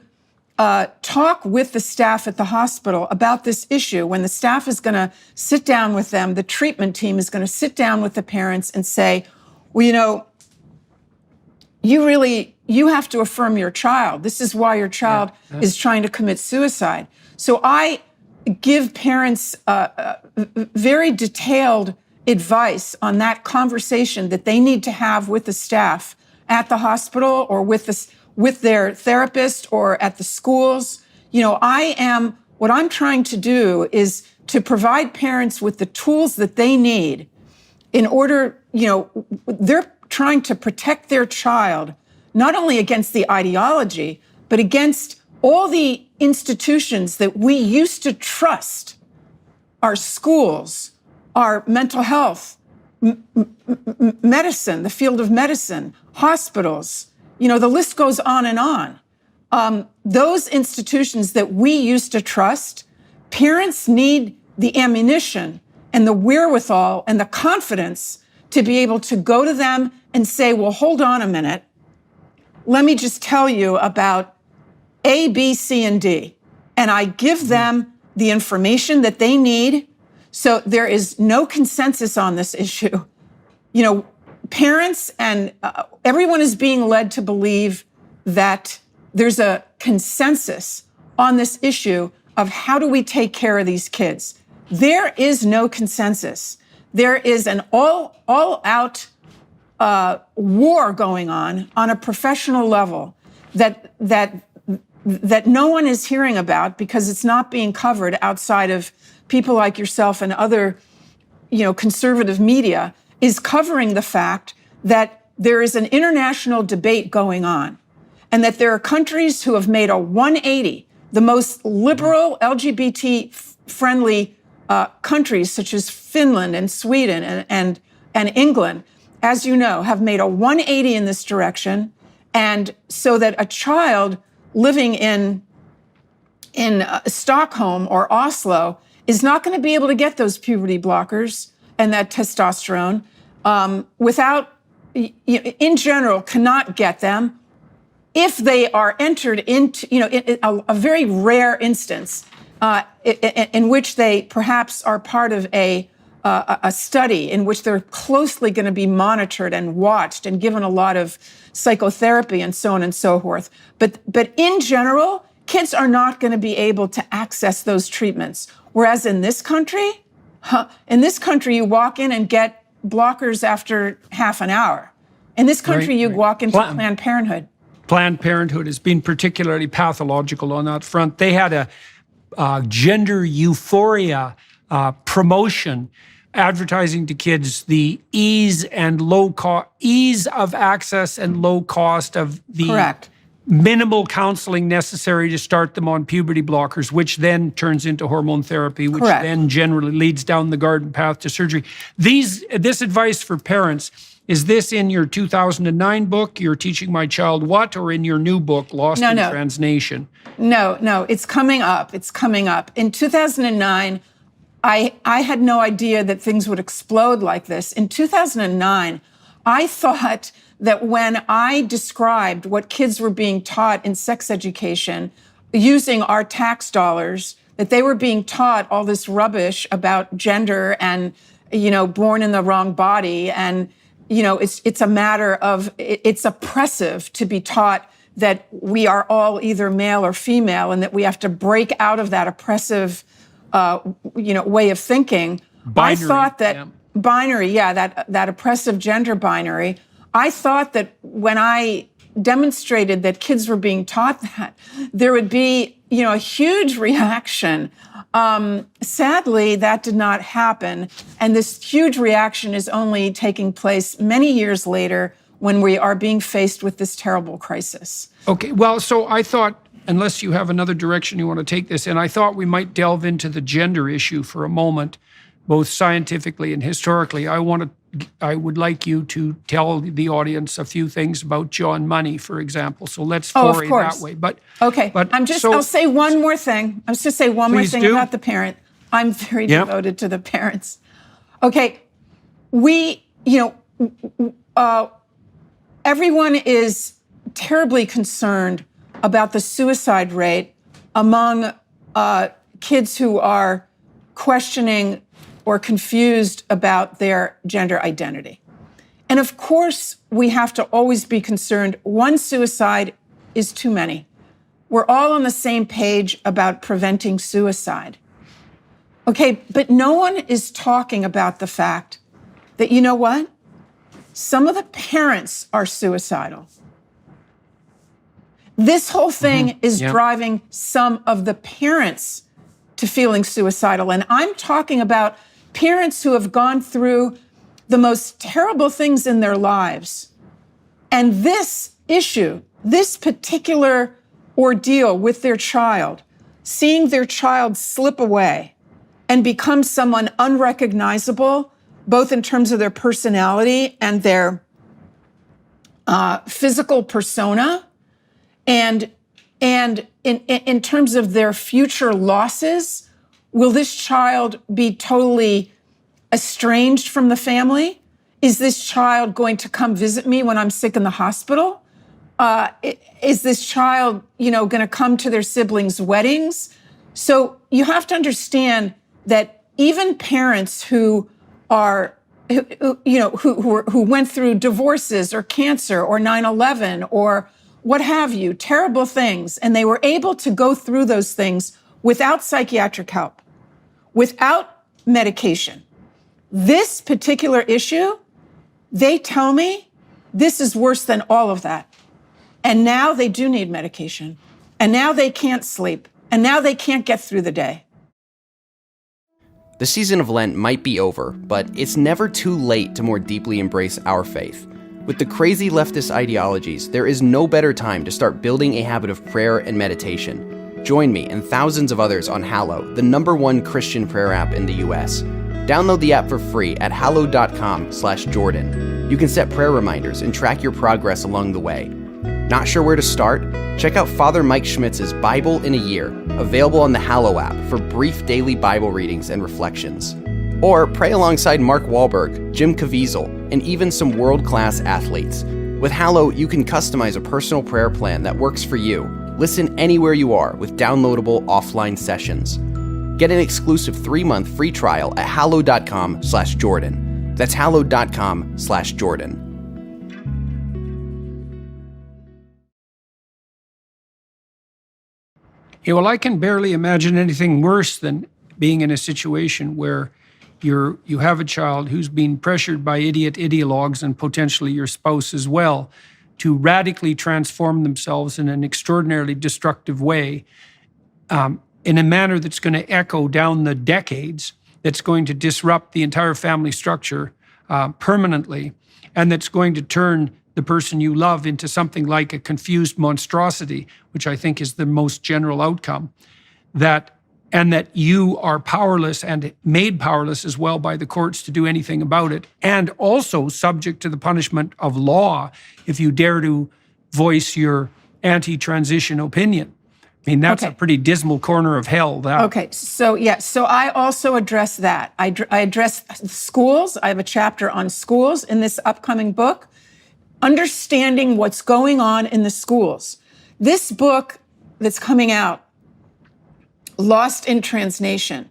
[SPEAKER 2] talk with the staff at the hospital about this issue. When the staff is going to sit down with them, the treatment team is going to sit down with the parents and say, well, you have to affirm your child. This is why your child is trying to commit suicide. So I give parents very detailed advice on that conversation that they need to have with the staff at the hospital or with their therapist or at the schools. What I'm trying to do is to provide parents with the tools that they need in order, they're trying to protect their child, not only against the ideology, but against all the institutions that we used to trust, our schools, our mental health, medicine, the field of medicine, hospitals, the list goes on and on. Those institutions that we used to trust, parents need the ammunition and the wherewithal and the confidence to be able to go to them and say, well, hold on a minute. Let me just tell you about A, B, C, and D. And I give them the information that they need. So there is no consensus on this issue. Parents and everyone is being led to believe that there's a consensus on this issue of how do we take care of these kids. there is no consensus. There is an all-out war going on a professional level that no one is hearing about because it's not being covered outside of people like yourself and other, conservative media, is covering the fact that there is an international debate going on and that there are countries who have made a 180, the most liberal LGBT-friendly countries such as Finland and Sweden and England, as you know, have made a 180 in this direction. And so that a child living in Stockholm or Oslo is not going to be able to get those puberty blockers and that testosterone without, in general, cannot get them if they are entered into, a very rare instance in which they perhaps are part of a study in which they're closely going to be monitored and watched and given a lot of psychotherapy and so on and so forth. But in general, kids are not going to be able to access those treatments. Whereas in this country, you walk in and get blockers after half an hour. In this country, you walk into Planned Parenthood.
[SPEAKER 1] Planned Parenthood has been particularly pathological on that front. They had a gender euphoria promotion, advertising to kids the ease of access and low cost of the
[SPEAKER 2] Correct.
[SPEAKER 1] minimal counseling necessary to start them on puberty blockers, which then turns into hormone therapy, which
[SPEAKER 2] Correct.
[SPEAKER 1] then generally leads down the garden path to surgery. This advice for parents, is this in your 2009 book, You're Teaching My Child What, or in your new book, Lost in Transnation?
[SPEAKER 2] No, it's coming up. It's coming up. In 2009, I had no idea that things would explode like this. In 2009, I thought that when I described what kids were being taught in sex education using our tax dollars, that they were being taught all this rubbish about gender and, born in the wrong body. And, it's a matter of, it's oppressive to be taught that we are all either male or female and that we have to break out of that oppressive way of thinking.
[SPEAKER 1] Binary,
[SPEAKER 2] I thought that binary, that oppressive gender binary. I thought that when I demonstrated that kids were being taught that, there would be, a huge reaction. Sadly, that did not happen. And this huge reaction is only taking place many years later when we are being faced with this terrible crisis.
[SPEAKER 1] Okay, well, so I thought, unless you have another direction you want to take this in, I thought we might delve into the gender issue for a moment, both scientifically and historically. I would like you to tell the audience a few things about John Money, for example. So let's foray that way. I'll say one more thing. I was just say one more thing about the parent. I'm very devoted to the parents. Okay, everyone is terribly concerned about the suicide rate among kids who are questioning or confused about their gender identity. And of course, we have to always be concerned. One suicide is too many. We're all on the same page about preventing suicide. Okay, but no one is talking about the fact that, you know what? Some of the parents are suicidal. This whole thing is driving some of the parents to feeling suicidal. And I'm talking about parents who have gone through the most terrible things in their lives. And this issue, this particular ordeal with their child, seeing their child slip away and become someone unrecognizable, both in terms of their personality and their physical persona, and in terms of their future losses. Will this child be totally estranged from the family? Is this child going to come visit me when I'm sick in the hospital? Is this child, going to come to their siblings' weddings? So you have to understand that even parents who went through divorces or cancer or 9/11 or what have you, terrible things, and they were able to go through those things without psychiatric help, without
[SPEAKER 2] medication. This particular issue, they tell me this is worse than all of that. And now they do need medication. And now they can't sleep. And now they can't get through the day.
[SPEAKER 3] The season of Lent might be over, but it's never too late to more deeply embrace our faith. With the crazy leftist ideologies, there is no better time to start building a habit of prayer and meditation. Join me and thousands of others on Hallow, the #1 Christian prayer app in the US. Download the app for free at hallow.com/Jordan. You can set prayer reminders and track your progress along the way. Not sure where to start? Check out Father Mike Schmitz's Bible in a Year, available on the Hallow app for brief daily Bible readings and reflections. Or pray alongside Mark Wahlberg, Jim Caviezel, and even some world-class athletes. With Hallow, you can customize a personal prayer plan that works for you. Listen anywhere you are with downloadable offline sessions. Get an exclusive 3-month free trial at hallow.com/Jordan. That's hallow.com/Jordan.
[SPEAKER 1] Yeah, well, I can barely imagine anything worse than being in a situation where you have a child who's being pressured by ideologues and potentially your spouse as well to radically transform themselves in an extraordinarily destructive way, in a manner that's going to echo down the decades, that's going to disrupt the entire family structure permanently, and that's going to turn the person you love into something like a confused monstrosity, which I think is the most general outcome, and that you are powerless and made powerless as well by the courts to do anything about it, and also subject to the punishment of law if you dare to voice your anti-transition opinion. I mean, that's a pretty dismal corner of hell, that.
[SPEAKER 2] Okay, so I also address that. I address schools. I have a chapter on schools in this upcoming book, understanding what's going on in the schools. This book that's coming out, Lost in Translation,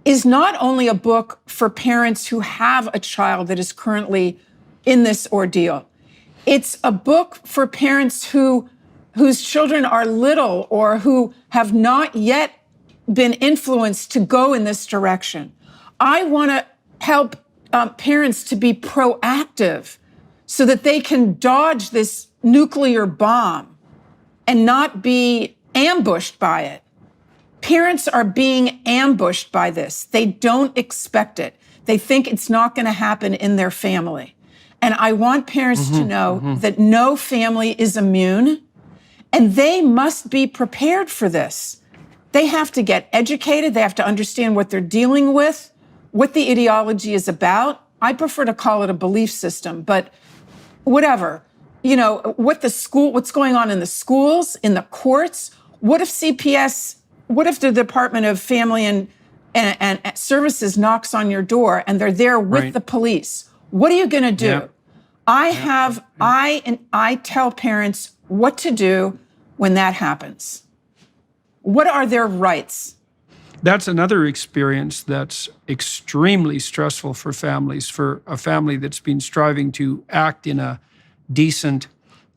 [SPEAKER 2] is not only a book for parents who have a child that is currently in this ordeal. It's a book for parents whose children are little or who have not yet been influenced to go in this direction. I want to help parents to be proactive so that they can dodge this nuclear bomb and not be ambushed by it. Parents are being ambushed by this. They don't expect it. They think it's not going to happen in their family. And I want parents to know that no family is immune, and they must be prepared for this. They have to get educated. They have to understand what they're dealing with, what the ideology is about. I prefer to call it a belief system, but whatever. You know, what's going on in the schools, in the courts. What if the Department of Family and Services knocks on your door and they're there with the police? What are you going to do? Yeah. I tell parents what to do when that happens. What are their rights?
[SPEAKER 1] That's another experience that's extremely stressful for families, for a family that's been striving to act in a decent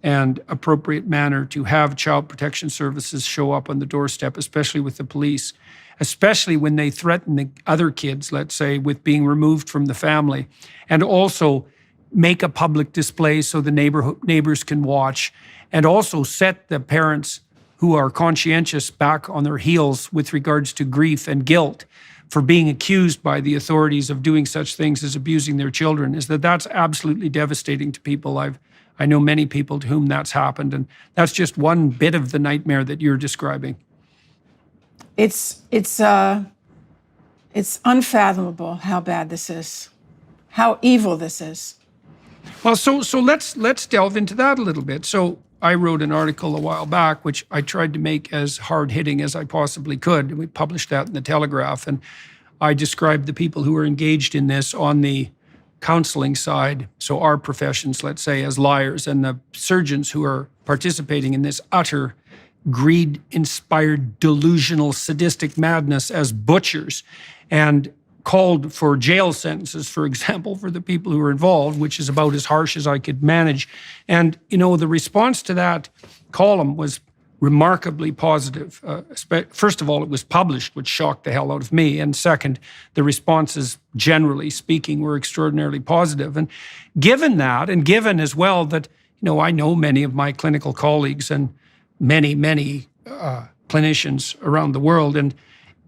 [SPEAKER 1] and appropriate manner, to have child protection services show up on the doorstep, especially with the police, especially when they threaten the other kids, let's say, with being removed from the family, and also make a public display so the neighbors can watch, and also set the parents who are conscientious back on their heels with regards to grief and guilt for being accused by the authorities of doing such things as abusing their children. That's absolutely devastating to people. I know many people to whom that's happened, and that's just one bit of the nightmare that you're describing.
[SPEAKER 2] It's unfathomable how bad this is, how evil this is.
[SPEAKER 1] Well, so let's delve into that a little bit. So I wrote an article a while back, which I tried to make as hard-hitting as I possibly could. We published that in the Telegraph, and I described the people who are engaged in this on the counseling side, so our professions, let's say, as liars, and the surgeons who are participating in this utter greed-inspired, delusional, sadistic madness as butchers, and called for jail sentences, for example, for the people who are involved, which is about as harsh as I could manage. And, the response to that column was remarkably positive. First of all, it was published, which shocked the hell out of me. And second, the responses, generally speaking, were extraordinarily positive. And given that, and given as well that, I know many of my clinical colleagues and many, many clinicians around the world, and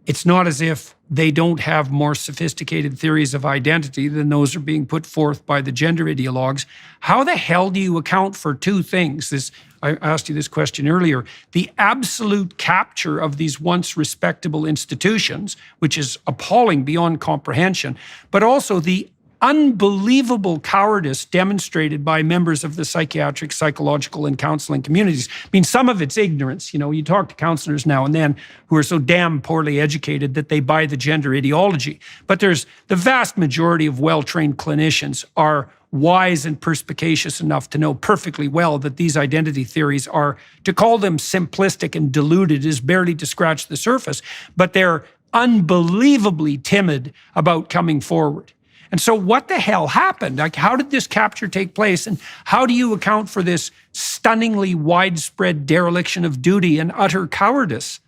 [SPEAKER 1] it's not as if they don't have more sophisticated theories of identity than those are being put forth by the gender ideologues. How the hell do you account for two things? I asked you this question earlier. The absolute capture of these once respectable institutions, which is appalling beyond comprehension, but also the unbelievable cowardice demonstrated by members of the psychiatric, psychological, and counseling communities. I mean, some of it's ignorance. You talk to counselors now and then who are so damn poorly educated that they buy the gender ideology. But there's the vast majority of well-trained clinicians are wise and perspicacious enough to know perfectly well that these identity theories are, to call them simplistic and diluted is barely to scratch the surface, but they're unbelievably timid about coming forward. And so what the hell happened? Like, how did this capture take place? And how do you account for this stunningly widespread dereliction of duty and utter cowardice?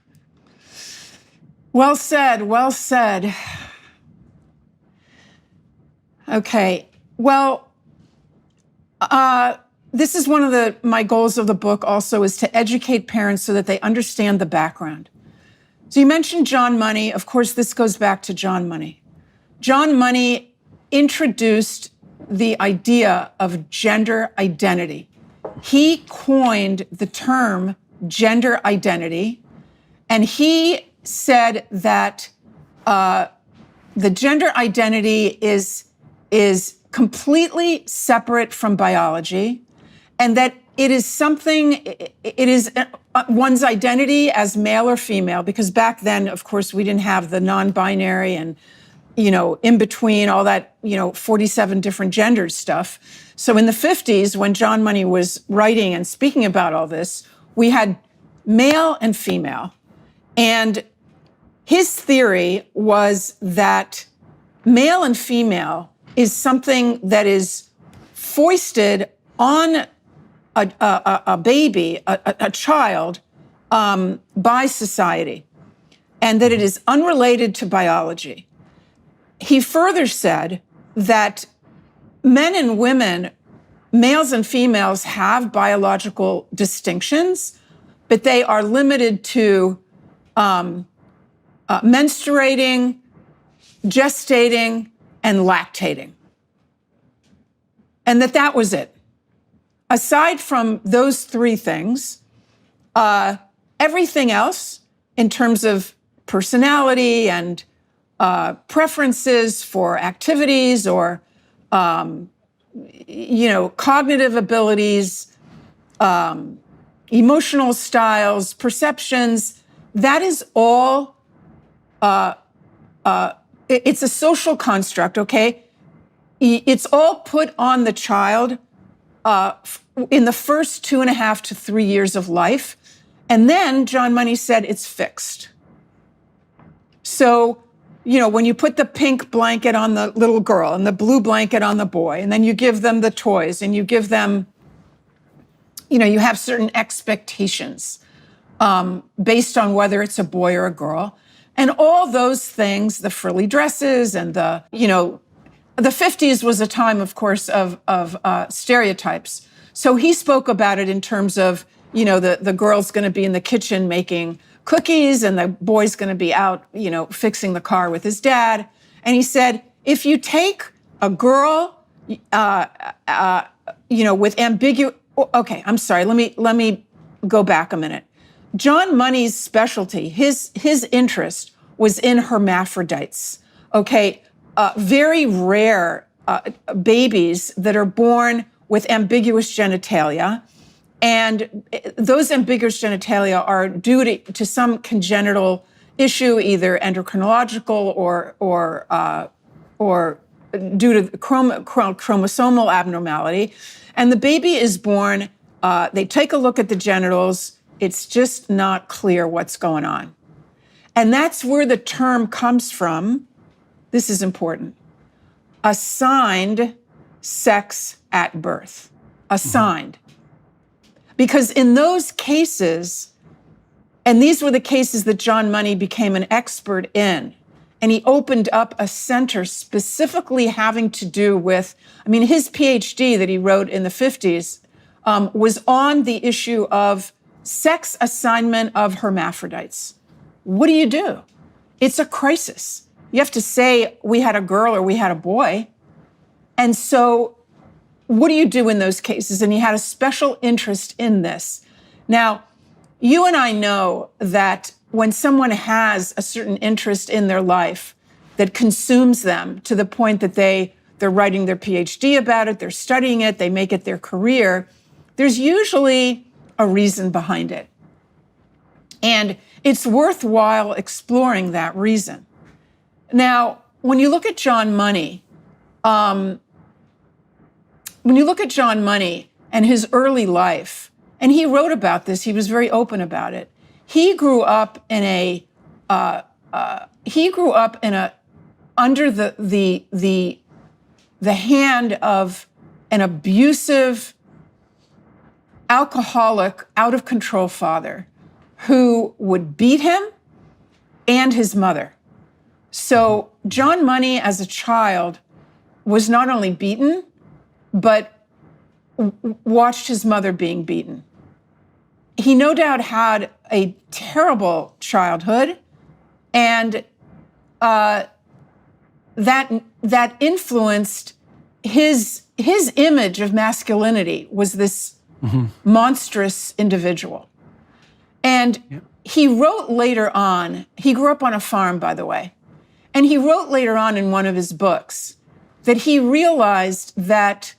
[SPEAKER 2] Well said, well said. Okay, well, this is one of my goals of the book also, is to educate parents so that they understand the background. So you mentioned John Money. Of course, this goes back to John Money. John Money introduced the idea of gender identity. He coined the term gender identity, and he said that the gender identity is completely separate from biology, and that it is one's identity as male or female, because back then, of course, we didn't have the non-binary and in between all that, 47 different genders stuff. So in the 50s, when John Money was writing and speaking about all this, we had male and female. And his theory was that male and female is something that is foisted on a baby, a child, by society, and that it is unrelated to biology. He further said that men and women, males and females, have biological distinctions, but they are limited to menstruating, gestating, and lactating. And that was it. Aside from those three things, everything else in terms of personality and preferences for activities or, cognitive abilities, emotional styles, perceptions, that is all, it's a social construct, okay? It's all put on the child in the first 2.5 to 3 years of life. And then John Money said it's fixed. So, when you put the pink blanket on the little girl and the blue blanket on the boy, and then you give them the toys and you give them, you have certain expectations based on whether it's a boy or a girl. And all those things, the frilly dresses and the 50s was a time, of course, of stereotypes. So he spoke about it in terms of, the girl's going to be in the kitchen making cookies and the boy's going to be out, fixing the car with his dad. And he said, if you take a girl, with ambiguous, okay, I'm sorry, let me go back a minute. John Money's specialty, his interest was in hermaphrodites, okay? Very rare babies that are born with ambiguous genitalia. And those ambiguous genitalia are due to some congenital issue, either endocrinological or due to chromosomal abnormality. And the baby is born, they take a look at the genitals, it's just not clear what's going on. And that's where the term comes from. This is important. Assigned sex at birth. Assigned. Because in those cases, And these were the cases that John Money became an expert in. And he opened up a center specifically having to do with, his PhD that he wrote in the 50s was on the issue of sex assignment of hermaphrodites. What do you do? It's a crisis. You have to say we had a girl or we had a boy. And so what do you do in those cases? And he had a special interest in this. Now, you and I know that when someone has a certain interest in their life that consumes them to the point that they're writing their PhD about it, they're studying it, they make it their career, there's usually a reason behind it. And it's worthwhile exploring that reason. Now, when you look at John Money, and his early life, and he wrote about this, he was very open about it. He grew up under the hand of an abusive, alcoholic, out of control father who would beat him and his mother. So John Money, as a child, was not only beaten, but watched his mother being beaten. He no doubt had a terrible childhood, and that influenced his image of masculinity was this monstrous individual. And he wrote later on, he grew up on a farm, by the way, and he wrote later on in one of his books that he realized that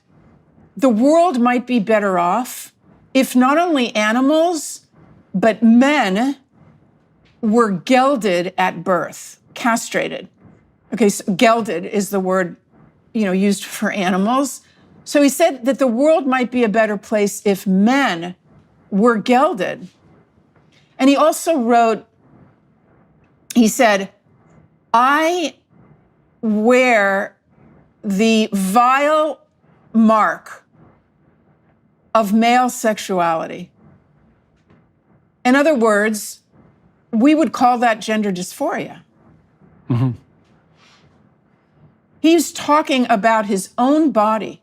[SPEAKER 2] the world might be better off if not only animals, but men were gelded at birth, castrated. Okay, so gelded is the word, used for animals. So he said that the world might be a better place if men were gelded. And he also wrote, he said, I wear the vile mark of male sexuality. In other words, we would call that gender dysphoria. Mm-hmm. He's talking about his own body,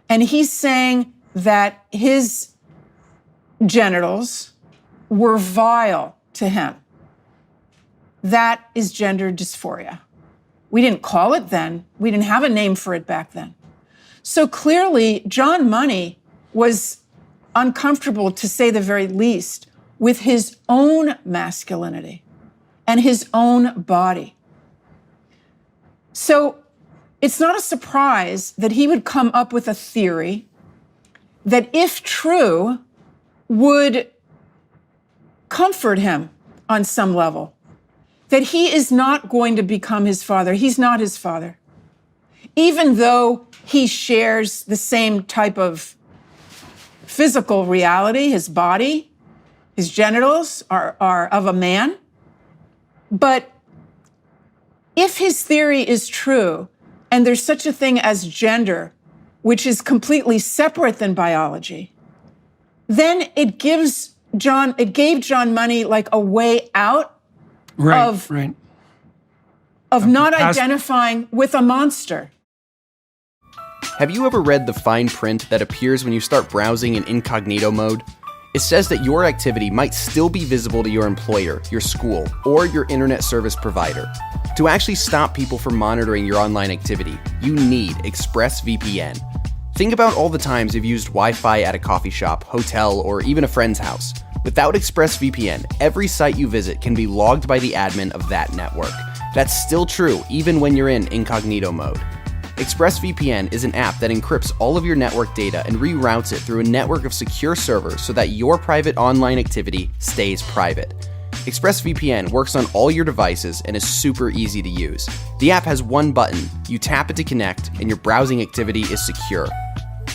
[SPEAKER 2] and he's saying that his genitals were vile to him. That is gender dysphoria. We didn't call it then. We didn't have a name for it back then. So clearly, John Money was uncomfortable, to say the very least, with his own masculinity and his own body. So it's not a surprise that he would come up with a theory that, if true, would comfort him on some level, that he is not going to become his father. He's not his father. Even though he shares the same type of physical reality, his body, his genitals are of a man. But if his theory is true, and there's such a thing as gender, which is completely separate than biology, then it gave John Money like a way out of not identifying with a monster.
[SPEAKER 3] Have you ever read the fine print that appears when you start browsing in incognito mode? It says that your activity might still be visible to your employer, your school, or your internet service provider. To actually stop people from monitoring your online activity, you need ExpressVPN. Think about all the times you've used Wi-Fi at a coffee shop, hotel, or even a friend's house. Without ExpressVPN, every site you visit can be logged by the admin of that network. That's still true even when you're in incognito mode. ExpressVPN is an app that encrypts all of your network data and reroutes it through a network of secure servers so that your private online activity stays private. ExpressVPN works on all your devices and is super easy to use. The app has one button, you tap it to connect, and your browsing activity is secure.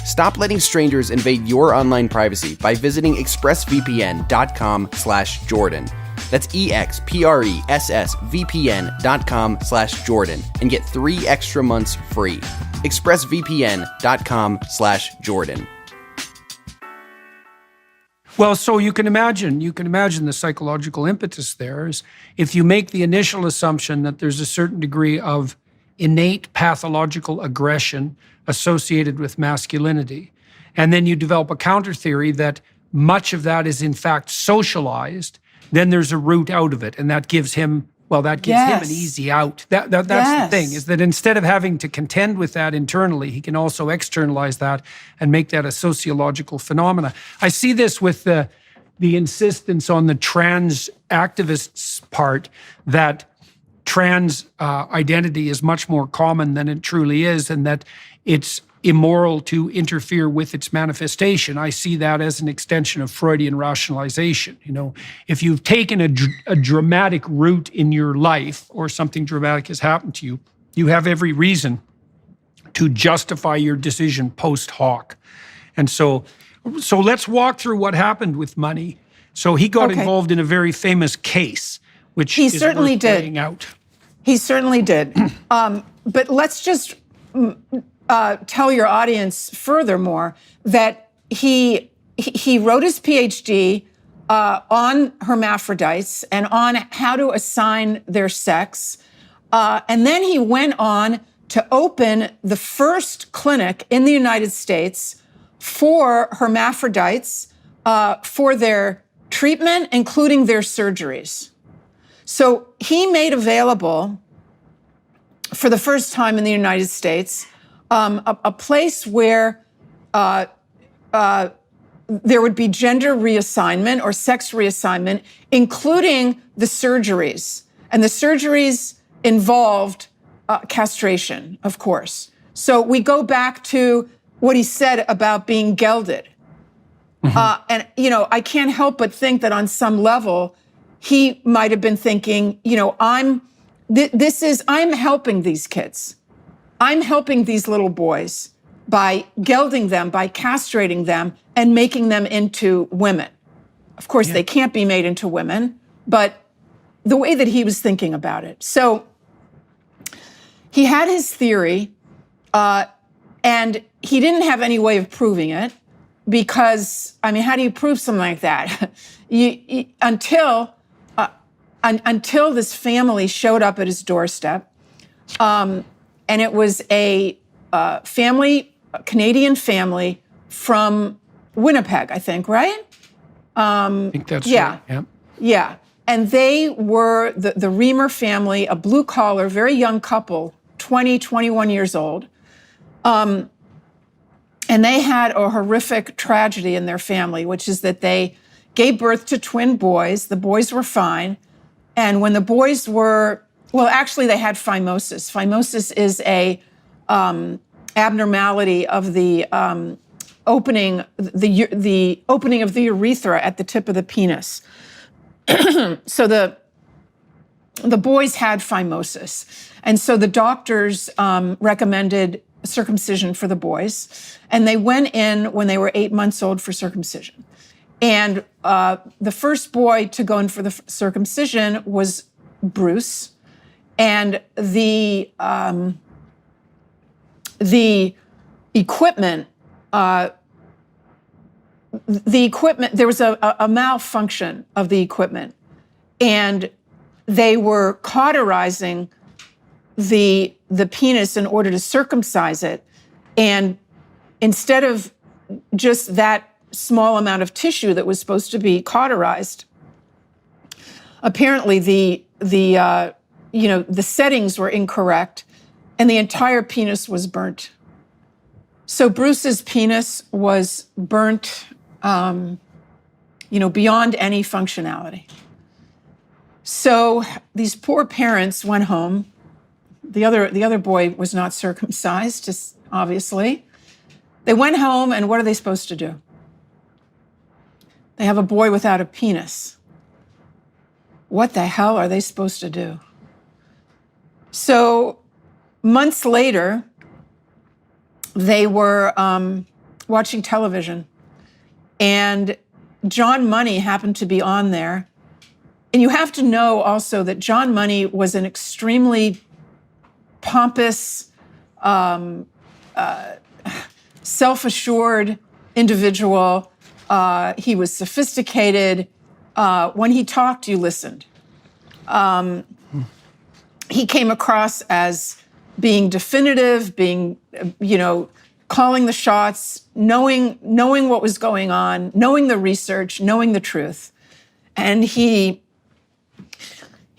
[SPEAKER 3] Stop letting strangers invade your online privacy by visiting expressvpn.com/Jordan. That's expressvpn.com/Jordan and get 3 extra months free. expressvpn.com/Jordan.
[SPEAKER 1] Well, so you can imagine the psychological impetus there is if you make the initial assumption that there's a certain degree of innate pathological aggression associated with masculinity, and then you develop a counter theory that much of that is in fact socialized, then there's a route out of it, and that gives him him an easy out. That's the thing, is that instead of having to contend with that internally, he can also externalize that and make that a sociological phenomena. I see this with the insistence on the trans activists' part that trans identity is much more common than it truly is, and that it's immoral to interfere with its manifestation. I see that as an extension of Freudian rationalization. If you've taken a dramatic route in your life, or something dramatic has happened to you, you have every reason to justify your decision post hoc. And so let's walk through what happened with money. So he got involved in a very famous case, which
[SPEAKER 2] he
[SPEAKER 1] is
[SPEAKER 2] certainly
[SPEAKER 1] worth
[SPEAKER 2] did.
[SPEAKER 1] laying out.
[SPEAKER 2] He certainly did. But let's just tell your audience furthermore that he wrote his PhD on hermaphrodites and on how to assign their sex. And then he went on to open the first clinic in the United States for hermaphrodites for their treatment, including their surgeries. So he made available, for the first time in the United States, a place where there would be gender reassignment or sex reassignment, including the surgeries. And the surgeries involved castration, of course. So we go back to what he said about being gelded. And, I can't help but think that on some level, he might have been thinking, I'm helping these kids. I'm helping these little boys by gelding them, by castrating them, and making them into women. Of course, they can't be made into women, but the way that he was thinking about it. So he had his theory, and he didn't have any way of proving it because, how do you prove something like that? Until this family showed up at his doorstep, and it was a Canadian family from Winnipeg, I think, right?
[SPEAKER 1] I think that's right. Yeah.
[SPEAKER 2] Yeah. And they were the Reamer family, a blue-collar, very young couple, 20, 21 years old. And they had a horrific tragedy in their family, which is that they gave birth to twin boys. The boys were fine. And when the boys were, actually they had phimosis. Phimosis is a abnormality of the opening of the urethra at the tip of the penis. So the boys had phimosis. And so the doctors recommended circumcision for the boys. And they went in when they were 8 months old for circumcision. And the first boy to go in for the circumcision was Bruce. And the equipment, there was a malfunction of the equipment. And they were cauterizing the penis in order to circumcise it. And instead of just that small amount of tissue that was supposed to be cauterized, apparently the settings were incorrect, and the entire penis was burnt. So Bruce's penis was burnt, beyond any functionality. So these poor parents went home. The other boy was not circumcised, just obviously. They went home, and what are they supposed to do? They have a boy without a penis. What the hell are they supposed to do? So months later, they were watching television, and John Money happened to be on there. And you have to know also that John Money was an extremely pompous, self-assured individual He was sophisticated. When he talked, you listened. He came across as being definitive, being, calling the shots, knowing what was going on, knowing the research, knowing the truth. And he,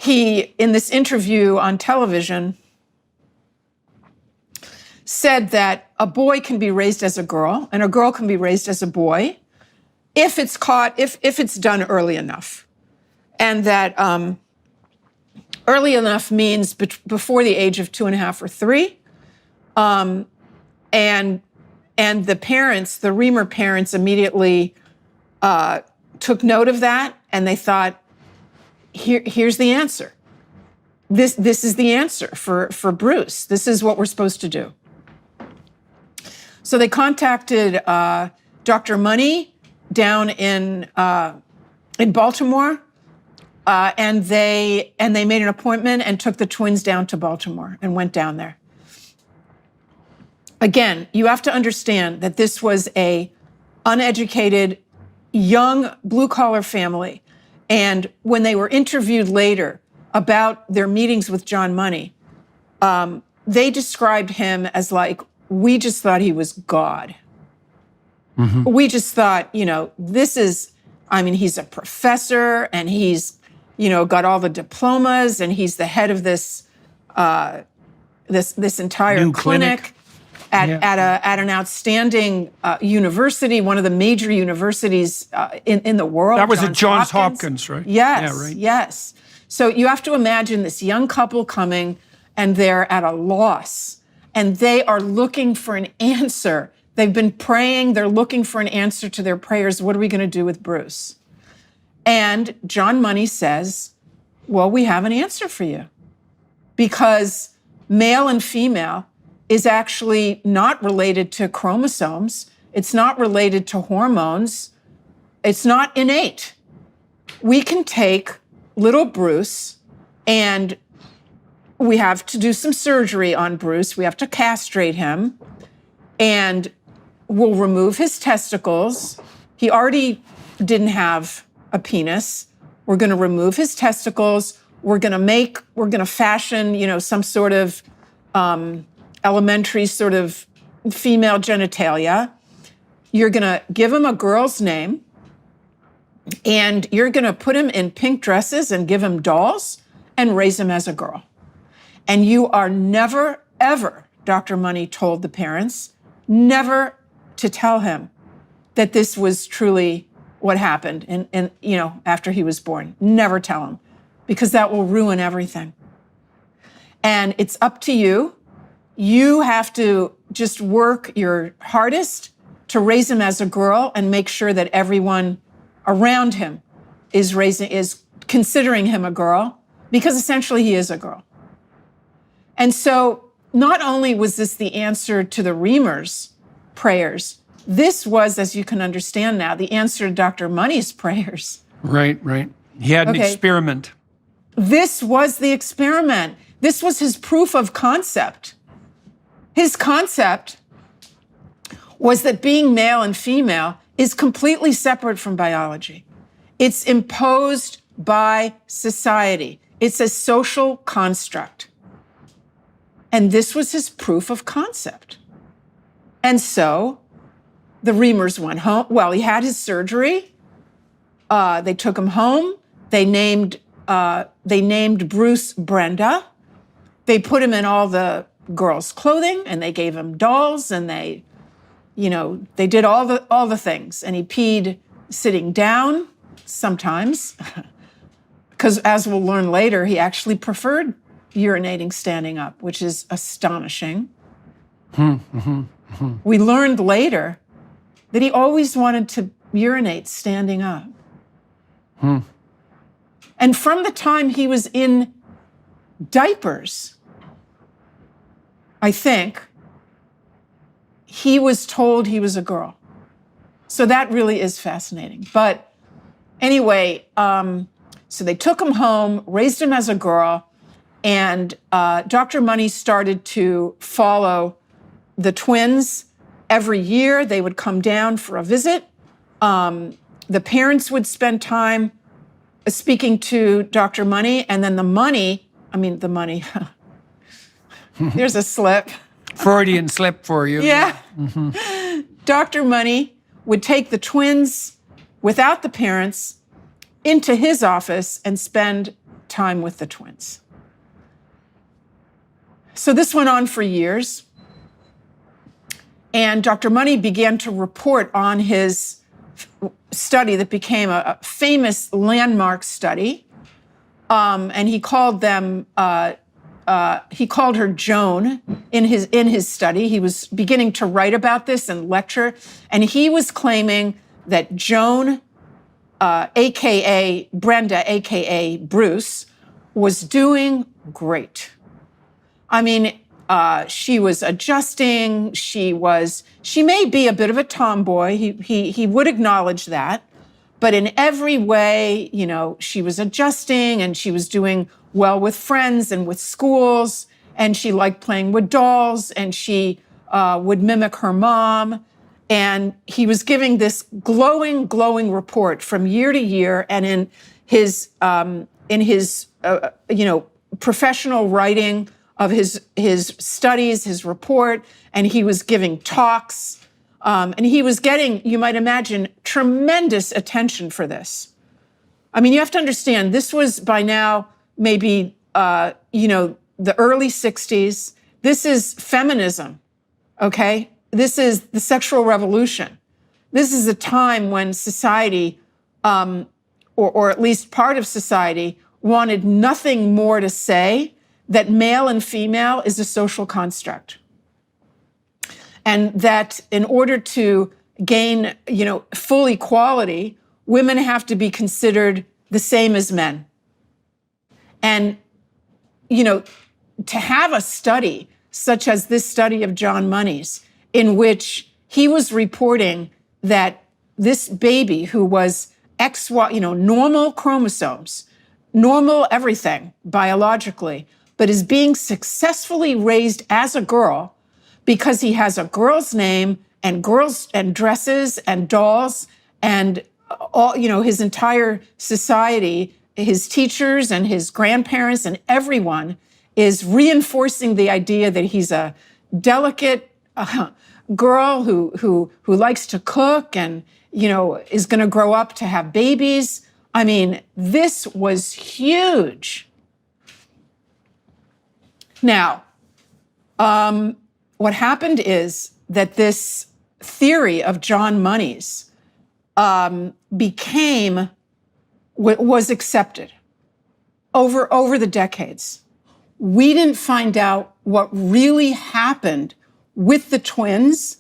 [SPEAKER 2] in this interview on television, said that a boy can be raised as a girl and a girl can be raised as a boy if it's done early enough. And that early enough means before the age of 2.5 or 3. And the parents, the Reamer parents, immediately took note of that, and they thought, here's the answer. This is the answer for Bruce. This is what we're supposed to do. So they contacted Dr. Money down in Baltimore, and they made an appointment and took the twins down to Baltimore and went down there. Again, you have to understand that this was a uneducated, young, blue-collar family. And when they were interviewed later about their meetings with John Money, they described him as like, we just thought he was God. Mm-hmm. We just thought, he's a professor and he's, got all the diplomas and he's the head of this entire
[SPEAKER 1] new
[SPEAKER 2] clinic. At an outstanding university, one of the major universities in the world.
[SPEAKER 1] That was at Johns Hopkins, right?
[SPEAKER 2] Yes,
[SPEAKER 1] yeah, right.
[SPEAKER 2] Yes. So you have to imagine this young couple coming, and they're at a loss, and they are looking for an answer. They've been praying. They're looking for an answer to their prayers. What are we going to do with Bruce? And John Money says, well, we have an answer for you, because male and female is actually not related to chromosomes. It's not related to hormones. It's not innate. We can take little Bruce, and we have to do some surgery on Bruce. We have to castrate him, and we'll remove his testicles. He already didn't have a penis. We're going to remove his testicles. We're going to fashion, some sort of elementary sort of female genitalia. You're going to give him a girl's name, and you're going to put him in pink dresses and give him dolls and raise him as a girl. And you are never, ever, Dr. Money told the parents, never to tell him that this was truly what happened and after he was born. Never tell him, because that will ruin everything. And it's up to you. You have to just work your hardest to raise him as a girl and make sure that everyone around him is considering him a girl, because essentially he is a girl. And so not only was this the answer to the Reamers' prayers, this was, as you can understand now, the answer to Dr. Money's prayers.
[SPEAKER 1] Right. He had an experiment.
[SPEAKER 2] This was the experiment. This was his proof of concept. His concept was that being male and female is completely separate from biology. It's imposed by society. It's a social construct. And this was his proof of concept. And so the Reamers went home. Well, he had his surgery. They took him home. They named Bruce Brenda. They put him in all the girls' clothing, and they gave him dolls, and they did all the things. And he peed sitting down sometimes, because as we'll learn later, he actually preferred urinating standing up, which is astonishing. We learned later that he always wanted to urinate standing up. And from the time he was in diapers, I think, he was told he was a girl. So that really is fascinating. But anyway, so they took him home, raised him as a girl, and Dr. Money started to follow the twins. Every year they would come down for a visit, The parents would spend time speaking to Dr. Money, and then the money, there's a slip.
[SPEAKER 1] Freudian slip for you.
[SPEAKER 2] Yeah. Dr. Money would take the twins without the parents into his office and spend time with the twins. So this went on for years. And Dr. Money began to report on his study that became a famous landmark study. And he called her Joan in his study. He was beginning to write about this and lecture. And he was claiming that Joan, AKA Brenda, AKA Bruce, was doing great. I mean, she was adjusting. She may be a bit of a tomboy. He would acknowledge that. But in every way, she was adjusting and she was doing well with friends and with schools. And she liked playing with dolls and she would mimic her mom. And he was giving this glowing report from year to year. And in his professional writing of his studies, his report, and he was giving talks, and he was getting, you might imagine, tremendous attention for this. I mean, you have to understand, this was by now maybe, the early 60s. This is feminism, okay? This is the sexual revolution. This is a time when society, or at least part of society, wanted nothing more to say that male and female is a social construct. And that in order to gain, full equality, women have to be considered the same as men. And, to have a study such as this study of John Money's, in which he was reporting that this baby who was XY, normal chromosomes, normal everything biologically, but is being successfully raised as a girl because he has a girl's name and girls and dresses and dolls and all, his entire society, his teachers and his grandparents and everyone is reinforcing the idea that he's a delicate girl who likes to cook and, is going to grow up to have babies. I mean, this was huge. Now, what happened is that this theory of John Money's was accepted over the decades. We didn't find out what really happened with the twins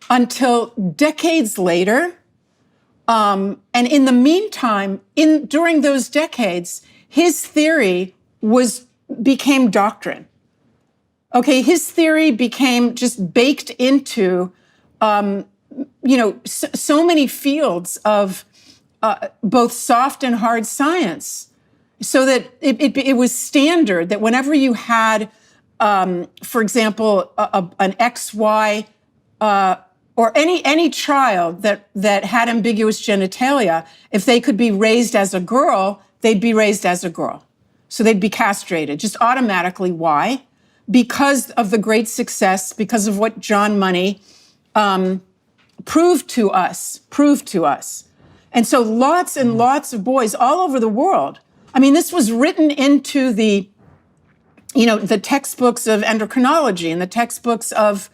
[SPEAKER 2] until decades later. And in the meantime, during those decades, his theory became doctrine. Okay, his theory became just baked into, so many fields of both soft and hard science, so that it was standard that whenever you had, for example, an XY or any child that had ambiguous genitalia, if they could be raised as a girl, they'd be raised as a girl. So they'd be castrated, just automatically. Why? Because of the great success, because of what John Money proved to us. And so lots and lots of boys all over the world. I mean, this was written into the textbooks of endocrinology and the textbooks of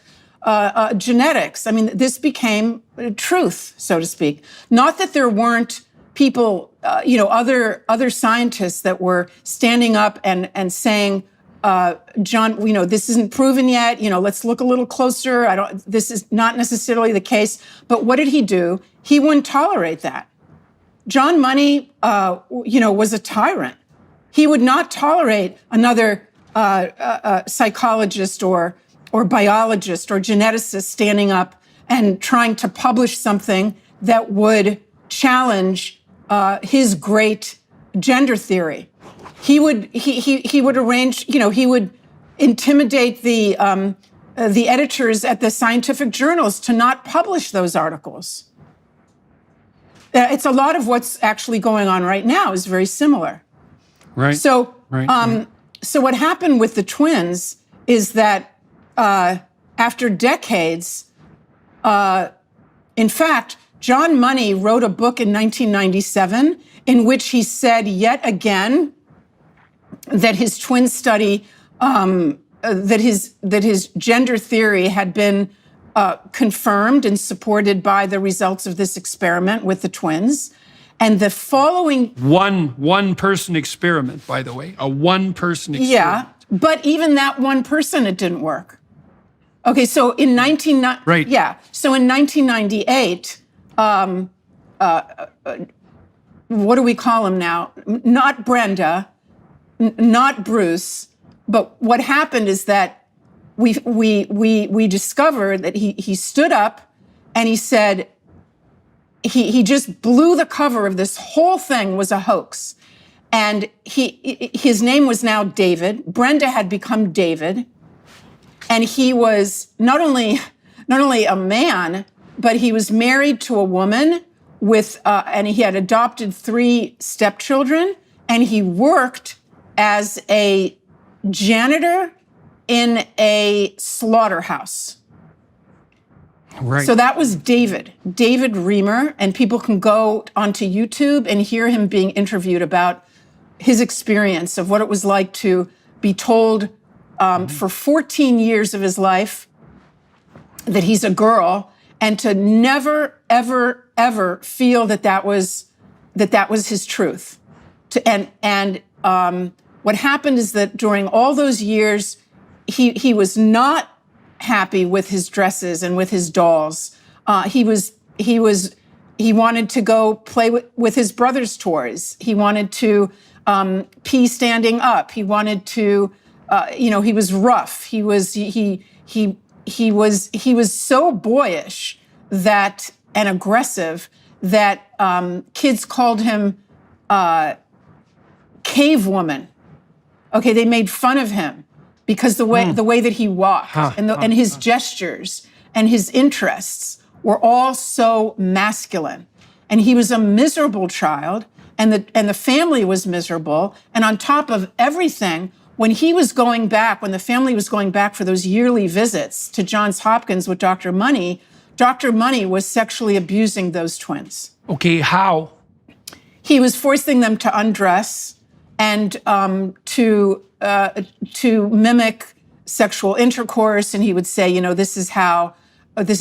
[SPEAKER 2] genetics. I mean, this became truth, so to speak. Not that there weren't people, other scientists that were standing up and saying, John, this isn't proven yet. Let's look a little closer. This is not necessarily the case. But what did he do? He wouldn't tolerate that. John Money, was a tyrant. He would not tolerate another psychologist or biologist or geneticist standing up and trying to publish something that would challenge his great gender theory. He would arrange, he would intimidate the editors at the scientific journals to not publish those articles. It's a lot of what's actually going on right now is very similar.
[SPEAKER 1] Right.
[SPEAKER 2] So,
[SPEAKER 1] right.
[SPEAKER 2] so what happened with the twins is that after decades, in fact, John Money wrote a book in 1997 in which he said yet again that his twin study, that his gender theory had been confirmed and supported by the results of this experiment with the twins. And the following...
[SPEAKER 1] One person experiment, by the way, a one person experiment.
[SPEAKER 2] Yeah, but even that one person, it didn't work. Okay, so in 1998, what do we call him now? Not Brenda, not Bruce, but what happened is that we discovered that he stood up and he said, he just blew the cover of this whole thing was a hoax. And his name was now David. Brenda had become David. And he was not only a man, but he was married to a woman with, and he had adopted 3 stepchildren, and he worked as a janitor in a slaughterhouse.
[SPEAKER 1] Right.
[SPEAKER 2] So that was David Reamer, and people can go onto YouTube and hear him being interviewed about his experience of what it was like to be told for 14 years of his life that he's a girl, and to never, ever, ever feel that was his truth. What happened is that during all those years, he was not happy with his dresses and with his dolls. He wanted to go play with his brother's toys. He wanted to pee standing up. He wanted to, he was rough. He was so boyish and aggressive that kids called him cave woman. Okay, they made fun of him because the way that he walked and his gestures and his interests were all so masculine. And he was a miserable child, and the family was miserable. And on top of everything, when the family was going back for those yearly visits to Johns Hopkins with Dr. Money was sexually abusing those twins.
[SPEAKER 1] Okay, how?
[SPEAKER 2] He was forcing them to undress and to mimic sexual intercourse, and he would say, this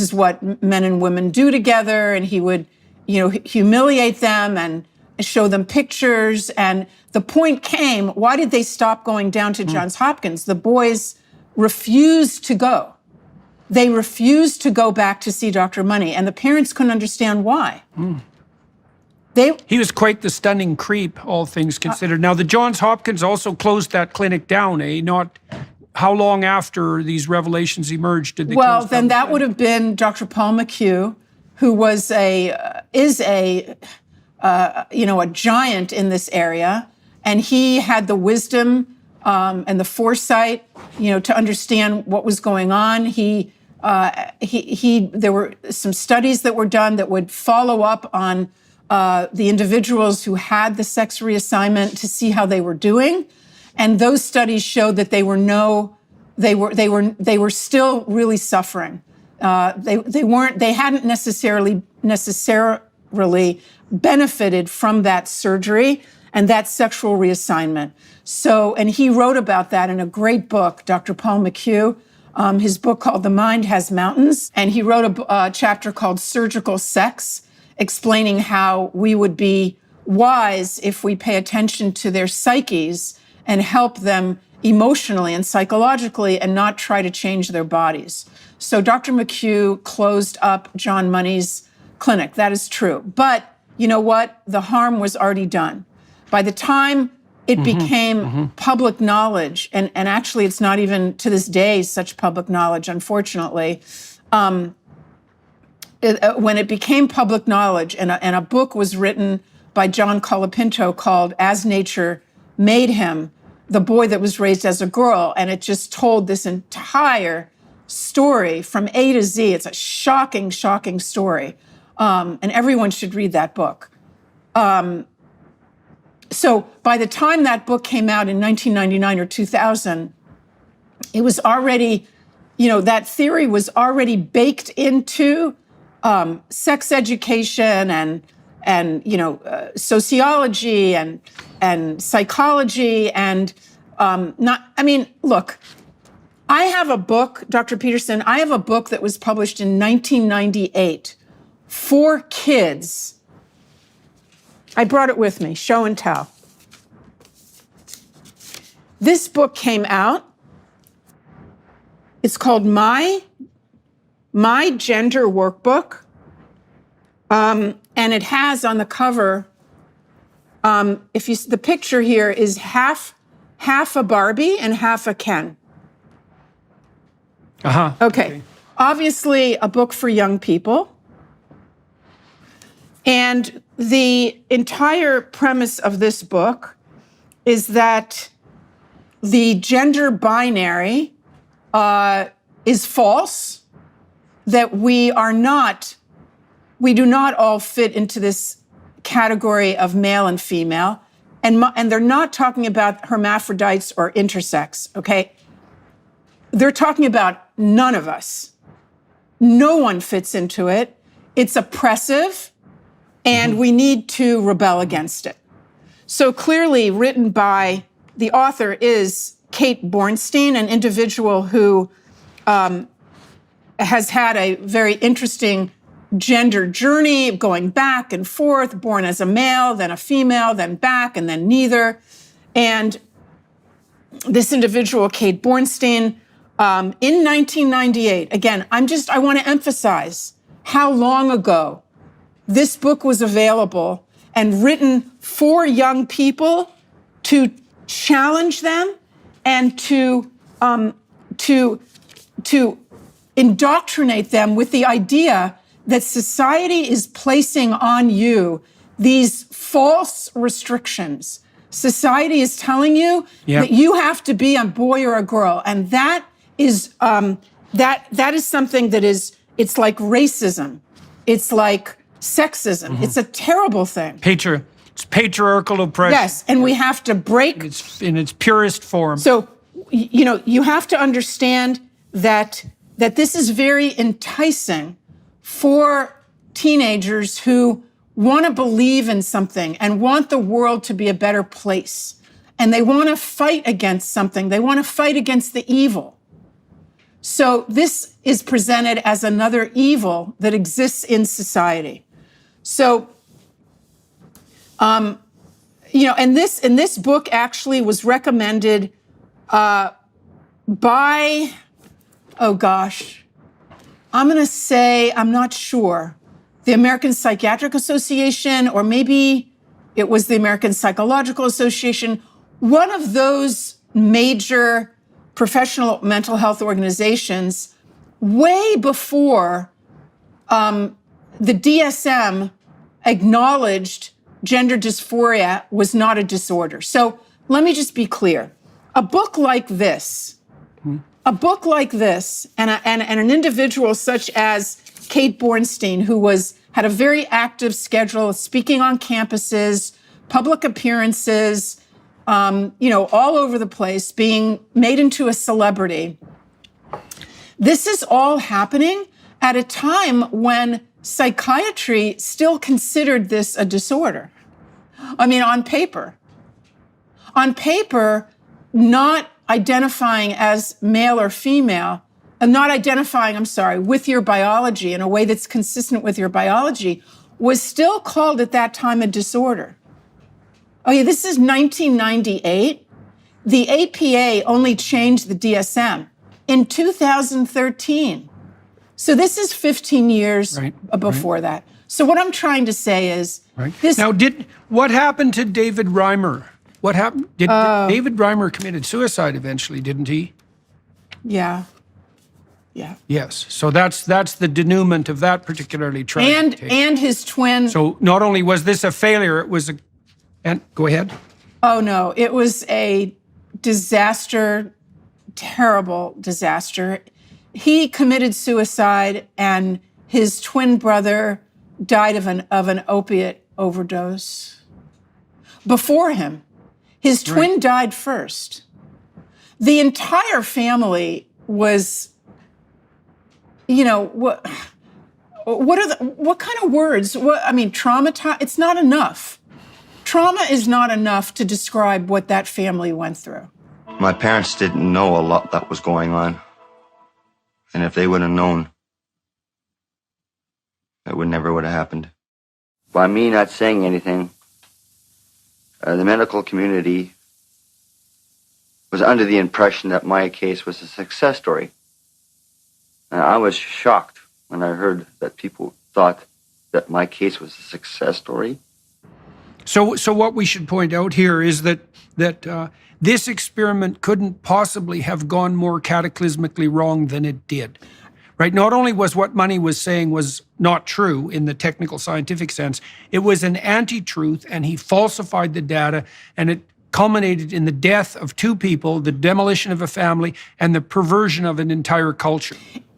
[SPEAKER 2] is what men and women do together, and he would, humiliate them and show them pictures. And the point came, why did they stop going down to Johns Hopkins? The boys refused to go. They refused to go back to see Dr. Money, and the parents couldn't understand why. He
[SPEAKER 1] was quite the stunning creep, all things considered. Now, the Johns Hopkins also closed that clinic down, eh? Not how long after these revelations emerged did they close down?
[SPEAKER 2] Well, then that would have been Dr. Paul McHugh, who is a giant in this area, and he had the wisdom and the foresight, to understand what was going on. There were some studies that were done that would follow up on the individuals who had the sex reassignment to see how they were doing, and those studies showed that they were still really suffering. They hadn't necessarily benefited from that surgery and that sexual reassignment. So, and he wrote about that in a great book, Dr. Paul McHugh, his book called The Mind Has Mountains, and he wrote a chapter called Surgical Sex, explaining how we would be wise if we pay attention to their psyches and help them emotionally and psychologically and not try to change their bodies. So Dr. McHugh closed up John Money's clinic. That is true. But you know what? The harm was already done. By the time it became public knowledge, and actually it's not even to this day such public knowledge, unfortunately, when it became public knowledge, and a book was written by John Colapinto called As Nature Made Him, the boy that was raised as a girl, and it just told this entire story from A to Z. It's a shocking, shocking story And everyone should read that book. So by the time that book came out in 1999 or 2000, it was already, that theory was already baked into sex education and sociology and psychology look, I have a book, Dr. Peterson, I have a book that was published in 1998 for kids. I brought it with me, show and tell. This book came out. It's called My Gender Workbook. And it has on the cover, the picture here is half a Barbie and half a Ken. Okay. Obviously a book for young people. And the entire premise of this book is that the gender binary is false, that we do not all fit into this category of male and female, and they're not talking about hermaphrodites or intersex, okay? They're talking about none of us. No one fits into it. It's oppressive, and we need to rebel against it. So clearly written by, the author is Kate Bornstein, an individual who has had a very interesting gender journey, going back and forth, born as a male, then a female, then back, and then neither. And this individual, Kate Bornstein, in 1998, again, I want to emphasize how long ago this book was available and written for young people to challenge them and to indoctrinate them with the idea that society is placing on you these false restrictions. Society is telling you that you have to be a boy or a girl, and that is that is something that it's like racism, it's like sexism. It's a terrible thing.
[SPEAKER 1] It's patriarchal oppression.
[SPEAKER 2] Yes, and we have to break
[SPEAKER 1] It's in its purest form.
[SPEAKER 2] So, you have to understand that this is very enticing for teenagers who want to believe in something and want the world to be a better place. And they want to fight against something. They want to fight against the evil. So this is presented as another evil that exists in society. So, and this book actually was recommended by, I'm going to say, I'm not sure, the American Psychiatric Association, or maybe it was the American Psychological Association, one of those major professional mental health organizations, way before the DSM acknowledged gender dysphoria was not a disorder. So let me just be clear. A book like this, and an individual such as Kate Bornstein, who had a very active schedule, speaking on campuses, public appearances, all over the place, being made into a celebrity. This is all happening at a time when psychiatry still considered this a disorder. I mean, on paper, not identifying as male or female, not identifying, with your biology in a way that's consistent with your biology, was still called at that time a disorder. Okay, this is 1998. The APA only changed the DSM in 2013. So this is 15 years before that. So what I'm trying to say is this.
[SPEAKER 1] Now, what happened to David Reimer? What happened? Did David Reimer committed suicide eventually, didn't he?
[SPEAKER 2] Yeah.
[SPEAKER 1] Yes. So that's the denouement of that particularly tragic case.
[SPEAKER 2] And his twin.
[SPEAKER 1] So not only was this a failure, it was and go ahead.
[SPEAKER 2] Oh no, it was a disaster, terrible disaster. He committed suicide, and his twin brother died of an opiate overdose. Before him, his twin died first. The entire family was, what kind of words? Traumatized. It's not enough. Trauma is not enough to describe what that family went through.
[SPEAKER 4] My parents didn't know a lot that was going on. And if they would have known, that never would have happened. By me not saying anything, the medical community was under the impression that my case was a success story. And I was shocked when I heard that people thought that my case was a success story.
[SPEAKER 1] So what we should point out here is that this experiment couldn't possibly have gone more cataclysmically wrong than it did. Right? Not only was what Money was saying was not true in the technical scientific sense, it was an anti-truth, and he falsified the data, and it culminated in the death of two people, the demolition of a family, and the perversion of an entire culture.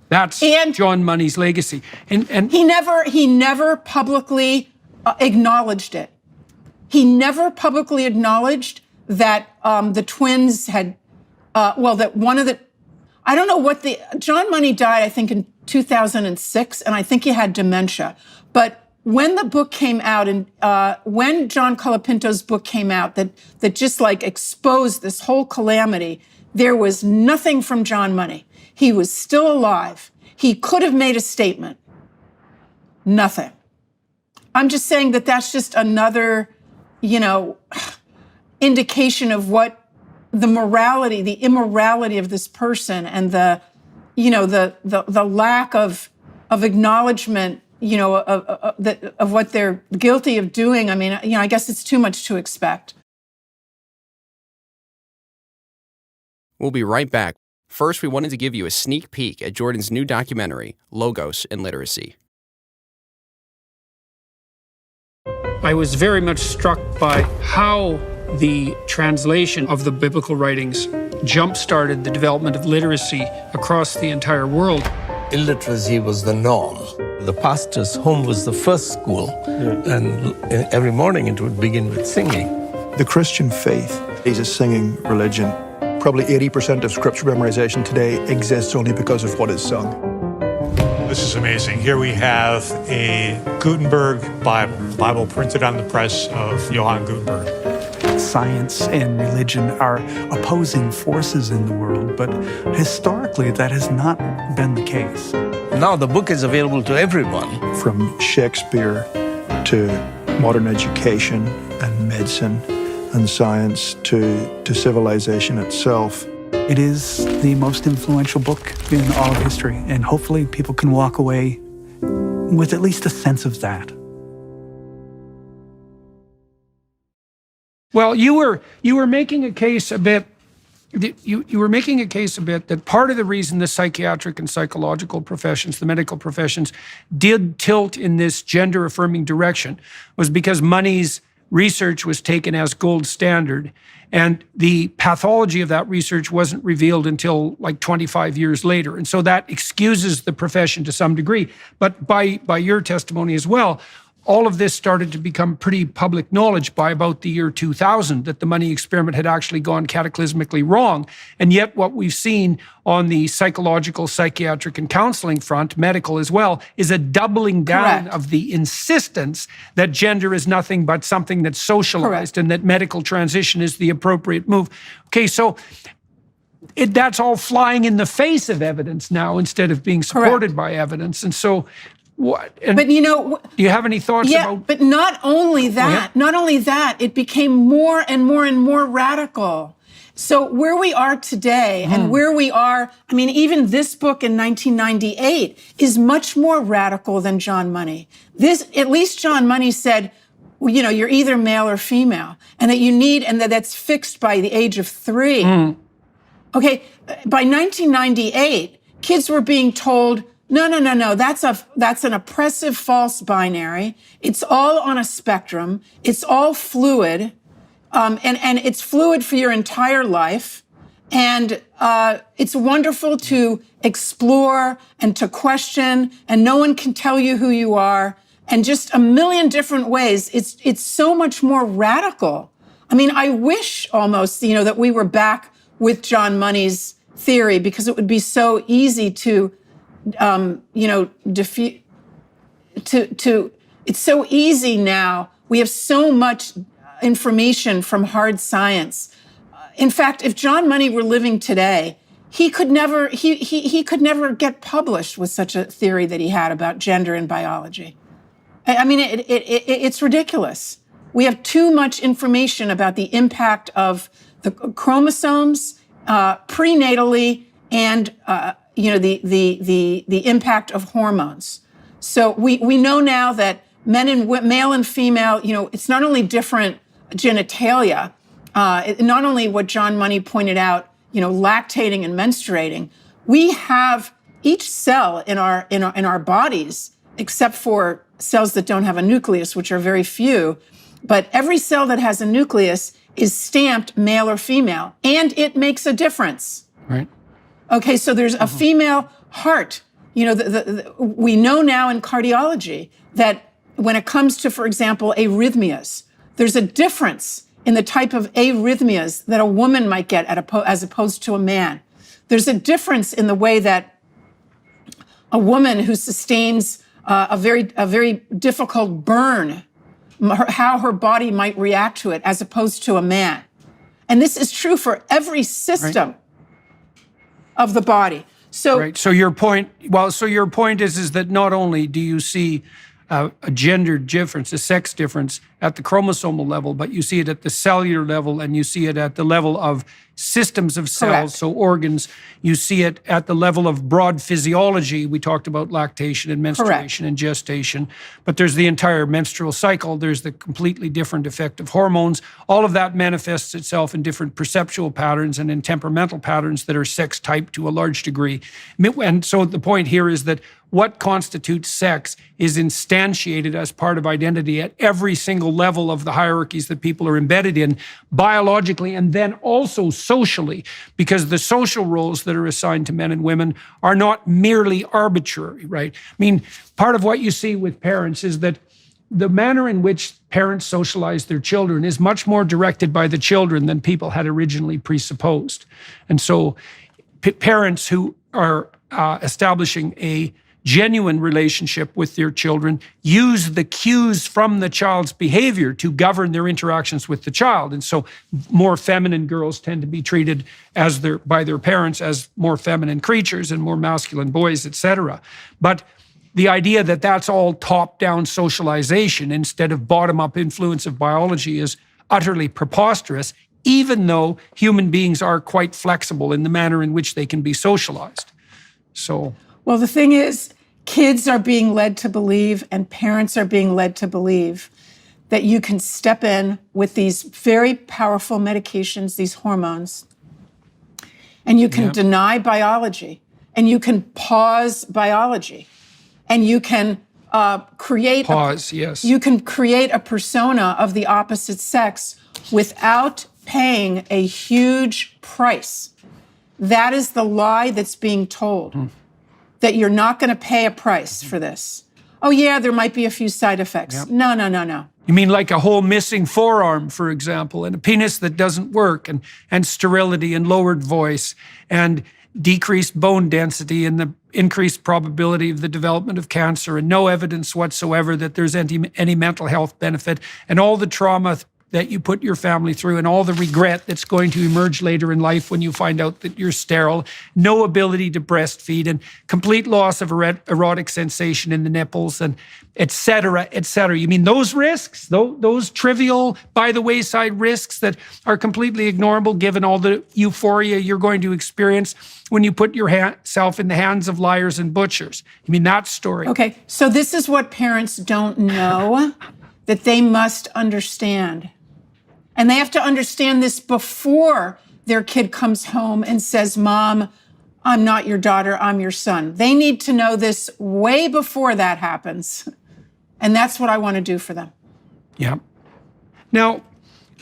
[SPEAKER 1] That's John Money's legacy. And
[SPEAKER 2] he never publicly acknowledged it. He never publicly acknowledged that the twins had, that one of the, I don't know what John Money died, I think, in 2006, and I think he had dementia. But when the book came out, and when John Colapinto's book came out that just exposed this whole calamity, there was nothing from John Money. He was still alive. He could have made a statement. Nothing. I'm just saying that that's just another, indication of what the immorality of this person, and the lack of acknowledgement, of what they're guilty of doing. I guess it's too much to expect.
[SPEAKER 3] We'll be right back. First, we wanted to give you a sneak peek at Jordan's new documentary, Logos and Literacy.
[SPEAKER 1] I was very much struck by how the translation of the biblical writings jump-started the development of literacy across the entire world.
[SPEAKER 5] Illiteracy was the norm. The pastor's home was the first school, and every morning it would begin with singing.
[SPEAKER 6] The Christian faith is a singing religion. Probably 80% of scripture memorization today exists only because of what is sung.
[SPEAKER 7] This is amazing. Here we have a Gutenberg Bible printed on the press of Johann Gutenberg.
[SPEAKER 8] Science and religion are opposing forces in the world, but historically that has not been the case.
[SPEAKER 5] Now the book is available to everyone.
[SPEAKER 6] From Shakespeare to modern education and medicine and science to civilization itself.
[SPEAKER 8] It is the most influential book in all of history, and hopefully people can walk away with at least a sense of that.
[SPEAKER 1] Well, you were making a case a bit. You were making a case a bit that part of the reason the psychiatric and psychological professions, the medical professions, did tilt in this gender-affirming direction was because Money's research was taken as gold standard, and the pathology of that research wasn't revealed until 25 years later. And so that excuses the profession to some degree. But by your testimony as well, all of this started to become pretty public knowledge by about the year 2000, that the Money experiment had actually gone cataclysmically wrong. And yet what we've seen on the psychological, psychiatric, and counseling front, medical as well, is a doubling down
[SPEAKER 2] Correct.
[SPEAKER 1] of the insistence that gender is nothing but something that's socialized.
[SPEAKER 2] Correct.
[SPEAKER 1] And that medical transition is the appropriate move. Okay, so that's all flying in the face of evidence now instead of being supported
[SPEAKER 2] Correct.
[SPEAKER 1] by evidence. And so what? And
[SPEAKER 2] But
[SPEAKER 1] do you have any thoughts about?
[SPEAKER 2] But not only that, it became more and more and more radical. So where we are today and where we are, even this book in 1998 is much more radical than John Money. At least John Money said, you're either male or female, and that's fixed by the age of 3. Okay, by 1998, kids were being told, no, that's an oppressive false binary. It's all on a spectrum. It's all fluid, and it's fluid for your entire life. And it's wonderful to explore and to question, and no one can tell you who you are. and just a million different ways. It's so much more radical. I mean, I wish almost, that we were back with John Money's theory, because it would be so easy to, defeat. It's so easy now. We have so much information from hard science. In fact, if John Money were living today, he could never get published with such a theory that he had about gender and biology. I mean, it's ridiculous. We have too much information about the impact of the chromosomes prenatally, and the impact of hormones. So we know now that male and female, it's not only different genitalia, not only what John Money pointed out, lactating and menstruating. We have each cell in our bodies, except for cells that don't have a nucleus, which are very few. But every cell that has a nucleus is stamped male or female, and it makes a difference.
[SPEAKER 1] Right.
[SPEAKER 2] Okay, so there's a female heart. We know now in cardiology that when it comes to, for example, arrhythmias, there's a difference in the type of arrhythmias that a woman might get as opposed to a man. There's a difference in the way that a woman who sustains a very difficult burn, how her body might react to it as opposed to a man. And this is true for every system of the body. So,
[SPEAKER 1] So your point is that not only do you see a gender difference, a sex difference at the chromosomal level, but you see it at the cellular level, and you see it at the level of systems of cells,
[SPEAKER 2] Correct.
[SPEAKER 1] so organs. You see it at the level of broad physiology. We talked about lactation and menstruation and gestation, but there's the entire menstrual cycle. There's the completely different effect of hormones. All of that manifests itself in different perceptual patterns and in temperamental patterns that are sex type to a large degree. And so the point here is that what constitutes sex is instantiated as part of identity at every single level of the hierarchies that people are embedded in, biologically and then also socially, because the social roles that are assigned to men and women are not merely arbitrary, right? I mean, part of what you see with parents is that the manner in which parents socialize their children is much more directed by the children than people had originally presupposed. And so parents who are establishing a genuine relationship with their children use the cues from the child's behavior to govern their interactions with the child. And so more feminine girls tend to be treated by their parents as more feminine creatures, and more masculine boys, etc. But the idea that that's all top-down socialization instead of bottom-up influence of biology is utterly preposterous, even though human beings are quite flexible in the manner in which they can be socialized. So,
[SPEAKER 2] well, the thing is, kids are being led to believe, and parents are being led to believe, that you can step in with these very powerful medications, these hormones, and you can deny biology, and you can pause biology, and you can you can create a persona of the opposite sex without paying a huge price. That is the lie that's being told. That you're not going to pay a price for this. Oh yeah, there might be a few side effects.
[SPEAKER 1] Yep.
[SPEAKER 2] No.
[SPEAKER 1] You mean like a whole missing forearm, for example, and a penis that doesn't work, and sterility and lowered voice and decreased bone density and the increased probability of the development of cancer, and no evidence whatsoever that there's any mental health benefit, and all the trauma that you put your family through, and all the regret that's going to emerge later in life when you find out that you're sterile, no ability to breastfeed, and complete loss of erotic sensation in the nipples, and et cetera, et cetera. You mean those risks, those trivial, by the wayside risks that are completely ignorable given all the euphoria you're going to experience when you put yourself in the hands of liars and butchers? You mean that story?
[SPEAKER 2] Okay, so this is what parents don't know that they must understand. And they have to understand this before their kid comes home and says, "Mom, I'm not your daughter, I'm your son." They need to know this way before that happens. And that's what I want to do for them.
[SPEAKER 1] Yeah. Now,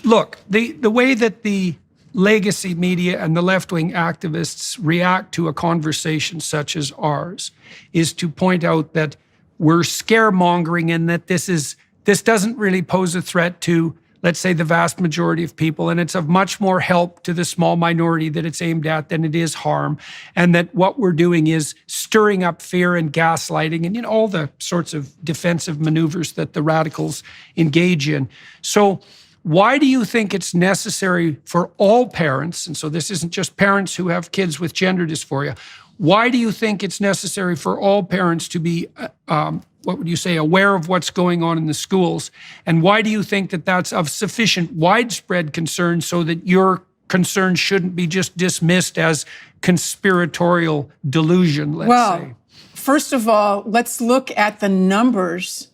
[SPEAKER 1] look, the way that the legacy media and the left-wing activists react to a conversation such as ours is to point out that we're scaremongering and that this doesn't really pose a threat to, let's say, the vast majority of people, and it's of much more help to the small minority that it's aimed at than it is harm, and that what we're doing is stirring up fear and gaslighting and all the sorts of defensive maneuvers that the radicals engage in. So why do you think it's necessary for all parents, and so this isn't just parents who have kids with gender dysphoria, why do you think it's necessary for all parents to be what would you say, aware of what's going on in the schools? And why do you think that that's of sufficient widespread concern so that your concerns shouldn't be just dismissed as conspiratorial delusion, let's say?
[SPEAKER 2] First of all, let's look at the numbers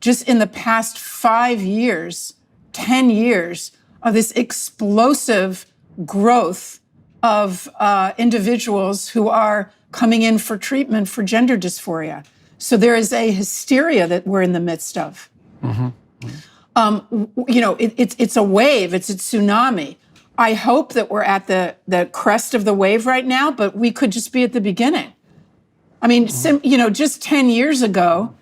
[SPEAKER 2] just in the past 5 years, 10 years of this explosive growth of individuals who are coming in for treatment for gender dysphoria. So there is a hysteria that we're in the midst of. It's a wave, it's a tsunami. I hope that we're at the crest of the wave right now, but we could just be at the beginning. I mean, just 10 years ago,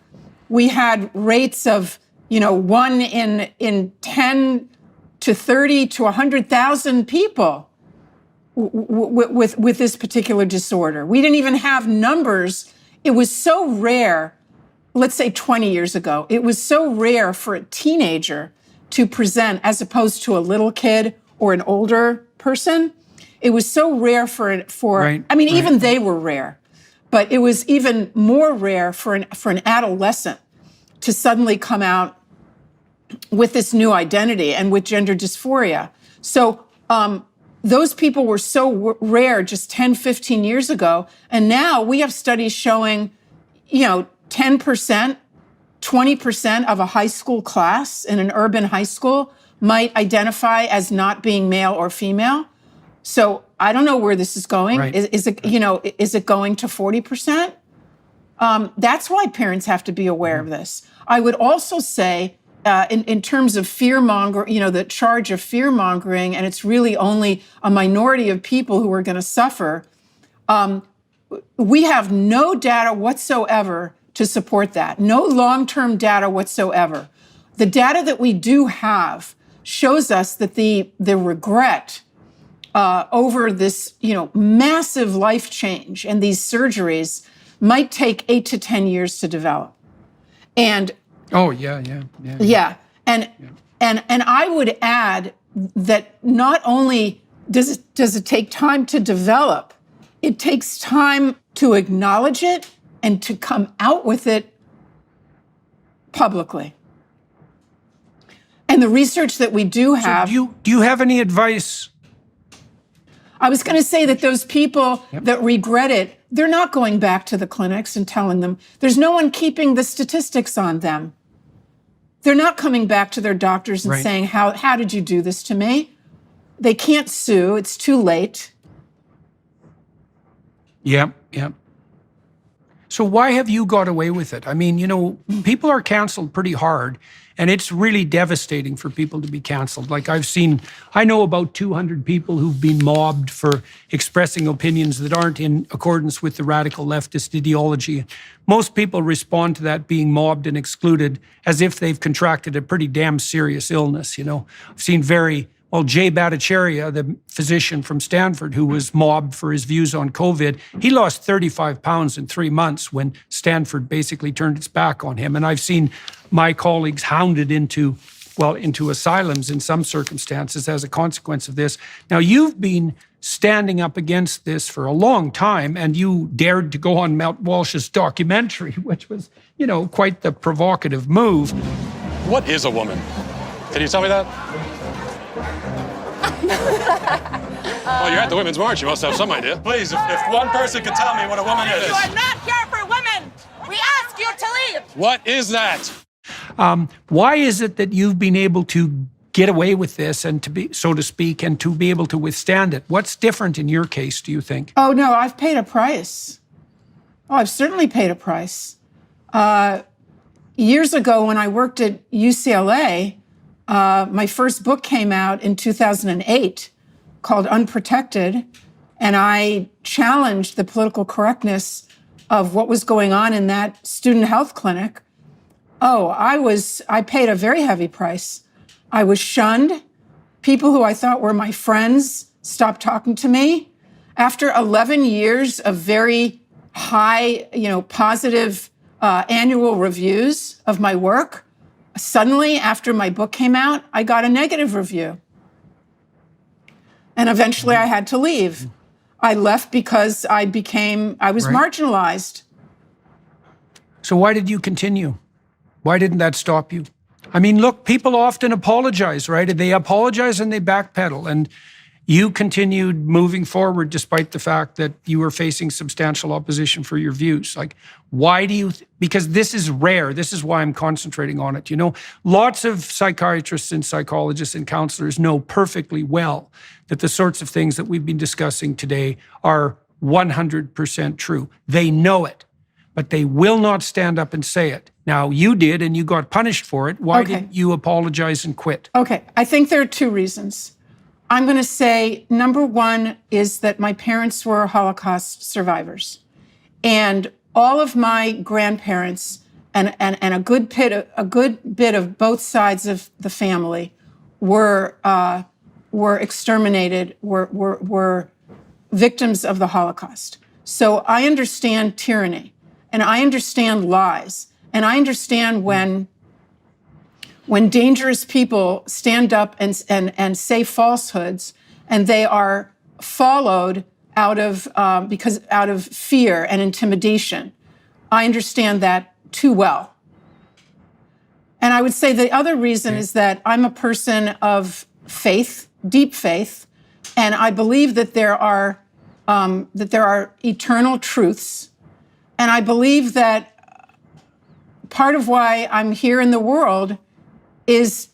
[SPEAKER 2] we had rates of, 1 in 10 to 30 to 100,000 people with this particular disorder. We didn't even have numbers. It was so rare, let's say 20 years ago, it was so rare for a teenager to present as opposed to a little kid or an older person. It was so rare even they were rare, but it was even more rare for an adolescent to suddenly come out with this new identity and with gender dysphoria. So those people were so rare just 10, 15 years ago. And now we have studies showing, 10%, 20% of a high school class in an urban high school might identify as not being male or female. So I don't know where this is going. Right. Is it going to 40%? That's why parents have to be aware of this. I would also say, in terms of the charge of fear-mongering, and it's really only a minority of people who are going to suffer, we have no data whatsoever to support that. No long-term data whatsoever. The data that we do have shows us that the regret over this, massive life change and these surgeries might take 8 to 10 years to develop. And And I would add that not only does it take time to develop, it takes time to acknowledge it and to come out with it publicly. And the research that we do have...
[SPEAKER 1] So do you have any advice?
[SPEAKER 2] I was going to say that those people that regret it, they're not going back to the clinics and telling them. There's no one keeping the statistics on them. They're not coming back to their doctors and saying, how did you do this to me? They can't sue. It's too late.
[SPEAKER 1] Yep. So why have you got away with it? I mean, people are canceled pretty hard, and it's really devastating for people to be canceled. Like I know about 200 people who've been mobbed for expressing opinions that aren't in accordance with the radical leftist ideology. Most people respond to that being mobbed and excluded as if they've contracted a pretty damn serious illness, I've seen Jay Bhattacharya, the physician from Stanford who was mobbed for his views on COVID, he lost 35 pounds in 3 months when Stanford basically turned its back on him. And I've seen my colleagues hounded into asylums in some circumstances as a consequence of this. Now, you've been standing up against this for a long time, and you dared to go on Matt Walsh's documentary, which was, quite the provocative move.
[SPEAKER 9] What is a woman? Can you tell me that? Well, you're at the Women's March. You must have some idea. Please, if one person could tell me what a woman is.
[SPEAKER 10] You are not here for women. We ask you to leave.
[SPEAKER 9] What is that?
[SPEAKER 1] Why is it that you've been able to get away with this and to be, so to speak, and to be able to withstand it? What's different in your case, do you think?
[SPEAKER 2] Oh, no, I've paid a price. I've certainly paid a price. Years ago, when I worked at UCLA, my first book came out in 2008 called Unprotected, and I challenged the political correctness of what was going on in that student health clinic, I paid a very heavy price. I was shunned. People who I thought were my friends stopped talking to me. After 11 years of very high, positive annual reviews of my work, suddenly, after my book came out, I got a negative review. And eventually I had to leave. I left because I was marginalized.
[SPEAKER 1] So why did you continue? Why didn't that stop you? I mean, look, people often apologize, right? They apologize and they backpedal. And you continued moving forward despite the fact that you were facing substantial opposition for your views. Like, why do you, because this is rare. This is why I'm concentrating on it. Lots of psychiatrists and psychologists and counselors know perfectly well that the sorts of things that we've been discussing today are 100% true. They know it, but they will not stand up and say it. Now, you did, and you got punished for it. Why didn't you apologize and quit?
[SPEAKER 2] Okay, I think there are two reasons. I'm going to say, number one is that my parents were Holocaust survivors. And all of my grandparents and a good bit of both sides of the family were exterminated, were victims of the Holocaust. So I understand tyranny, and I understand lies, and I understand when dangerous people stand up and say falsehoods, and they are followed out of fear and intimidation. I understand that too well. And I would say the other reason is that I'm a person of faith, deep faith, and I believe that there are eternal truths, and I believe that part of why I'm here in the world is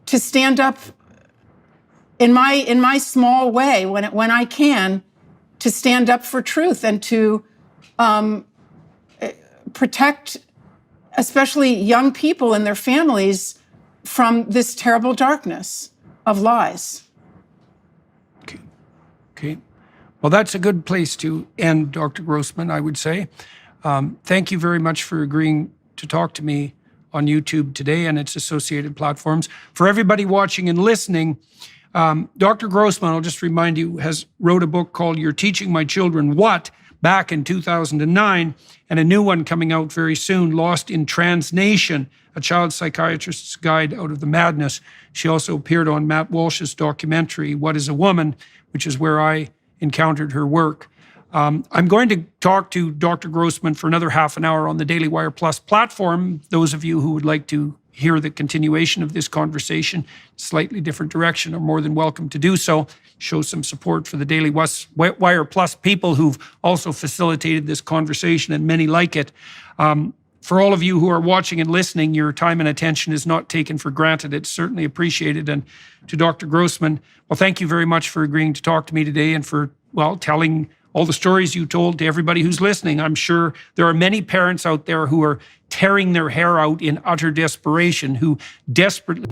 [SPEAKER 2] to stand up in my small way when I can, to stand up for truth and to protect especially young people and their families from this terrible darkness of lies.
[SPEAKER 1] Okay. Well, that's a good place to end, Dr. Grossman, I would say. Thank you very much for agreeing to talk to me on YouTube today and its associated platforms. For everybody watching and listening, Dr. Grossman, I'll just remind you, wrote a book called You're Teaching My Children What? Back in 2009, and a new one coming out very soon, Lost in Transnation, a child psychiatrist's guide out of the madness. She also appeared on Matt Walsh's documentary, What is a Woman?, which is where I encountered her work. I'm going to talk to Dr. Grossman for another half an hour on the Daily Wire Plus platform. Those of you who would like to hear the continuation of this conversation, slightly different direction, are more than welcome to do so. Show some support for the Daily Wire Plus people who've also facilitated this conversation, and many like it. For all of you who are watching and listening, your time and attention is not taken for granted. It's certainly appreciated. And to Dr. Grossman, well, thank you very much for agreeing to talk to me today and for, telling all the stories you told to everybody who's listening. I'm sure there are many parents out there who are tearing their hair out in utter desperation, who desperately...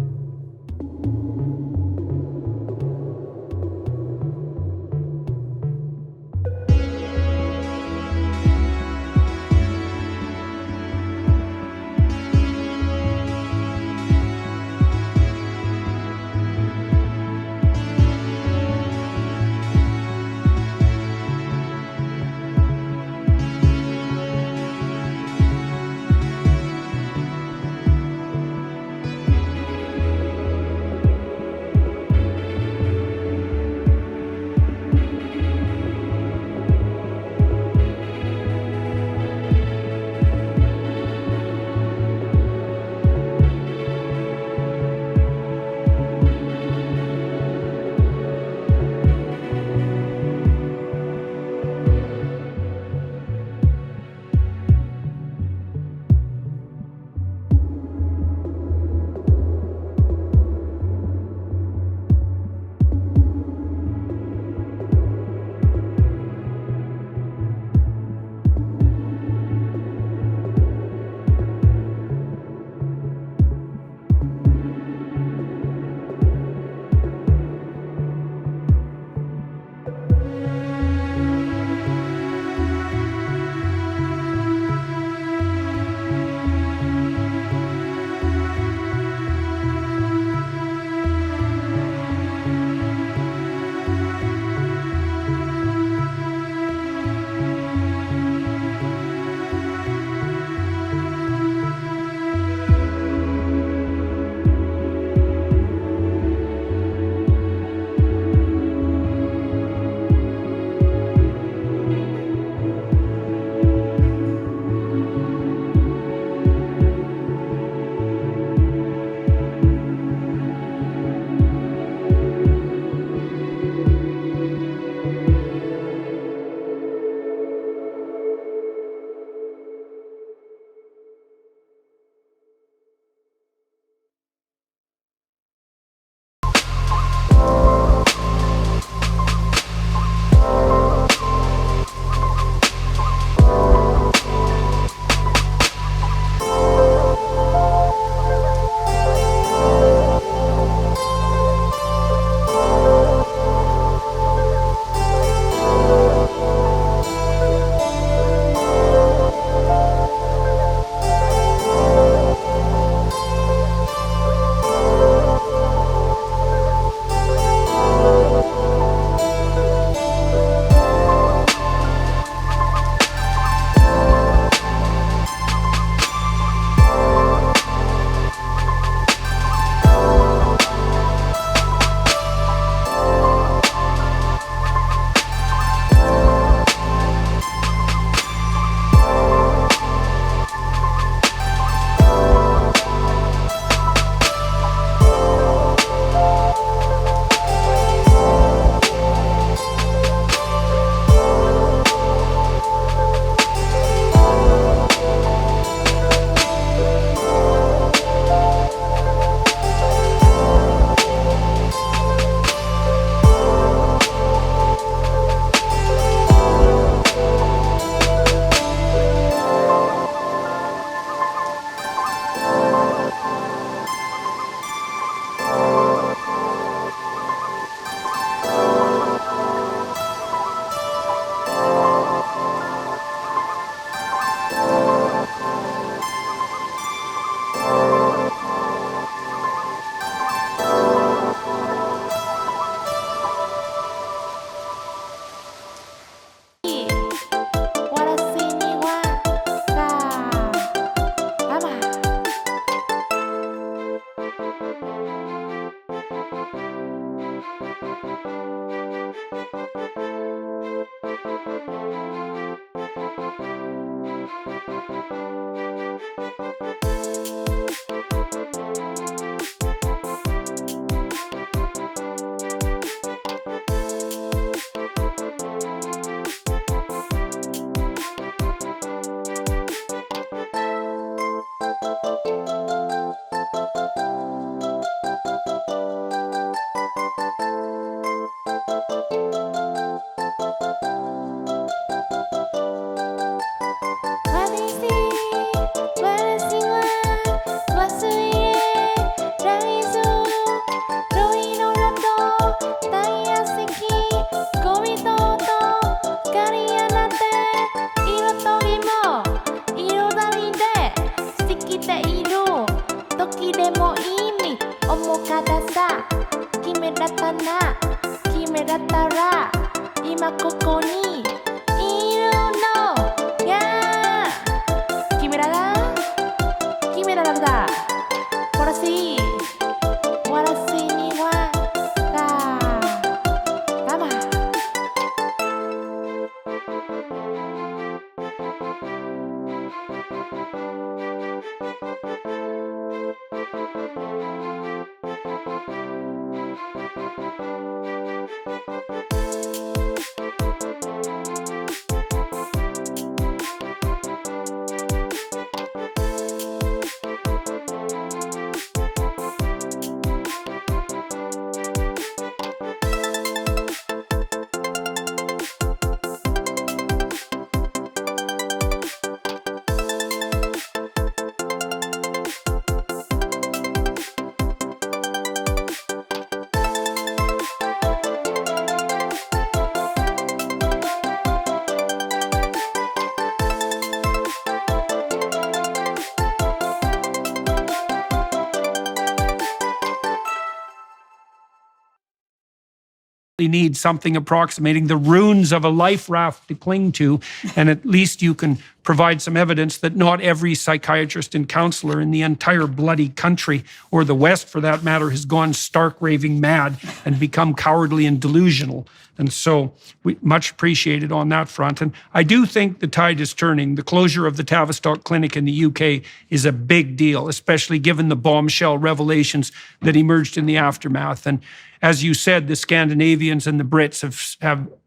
[SPEAKER 1] Need something approximating the ruins of a life raft to cling to, and at least you can provide some evidence that not every psychiatrist and counselor in the entire bloody country, or the West for that matter, has gone stark raving mad and become cowardly and delusional. And so we much appreciated on that front. And I do think the tide is turning. The closure of the Tavistock Clinic in the UK is a big deal, especially given the bombshell revelations that emerged in the aftermath. And as you said, the Scandinavians and the Brits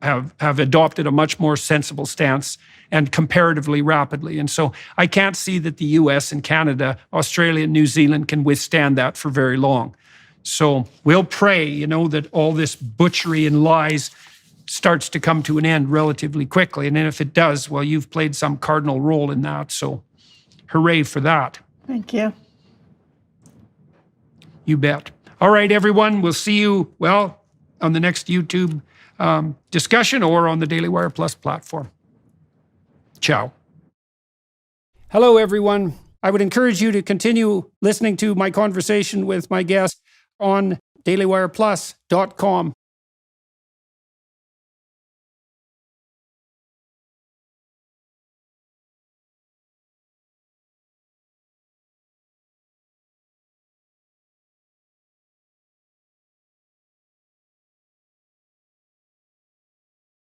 [SPEAKER 1] have adopted a much more sensible stance, and comparatively rapidly. And so I can't see that the US and Canada, Australia and New Zealand can withstand that for very long. So we'll pray, that all this butchery and lies starts to come to an end relatively quickly. And then if it does, well, you've played some cardinal role in that. So hooray for that.
[SPEAKER 2] Thank you.
[SPEAKER 1] You bet. All right, everyone, we'll see you, on the next YouTube discussion or on the Daily Wire Plus platform. Ciao. Hello, everyone. I would encourage you to continue listening to my conversation with my guest on dailywireplus.com.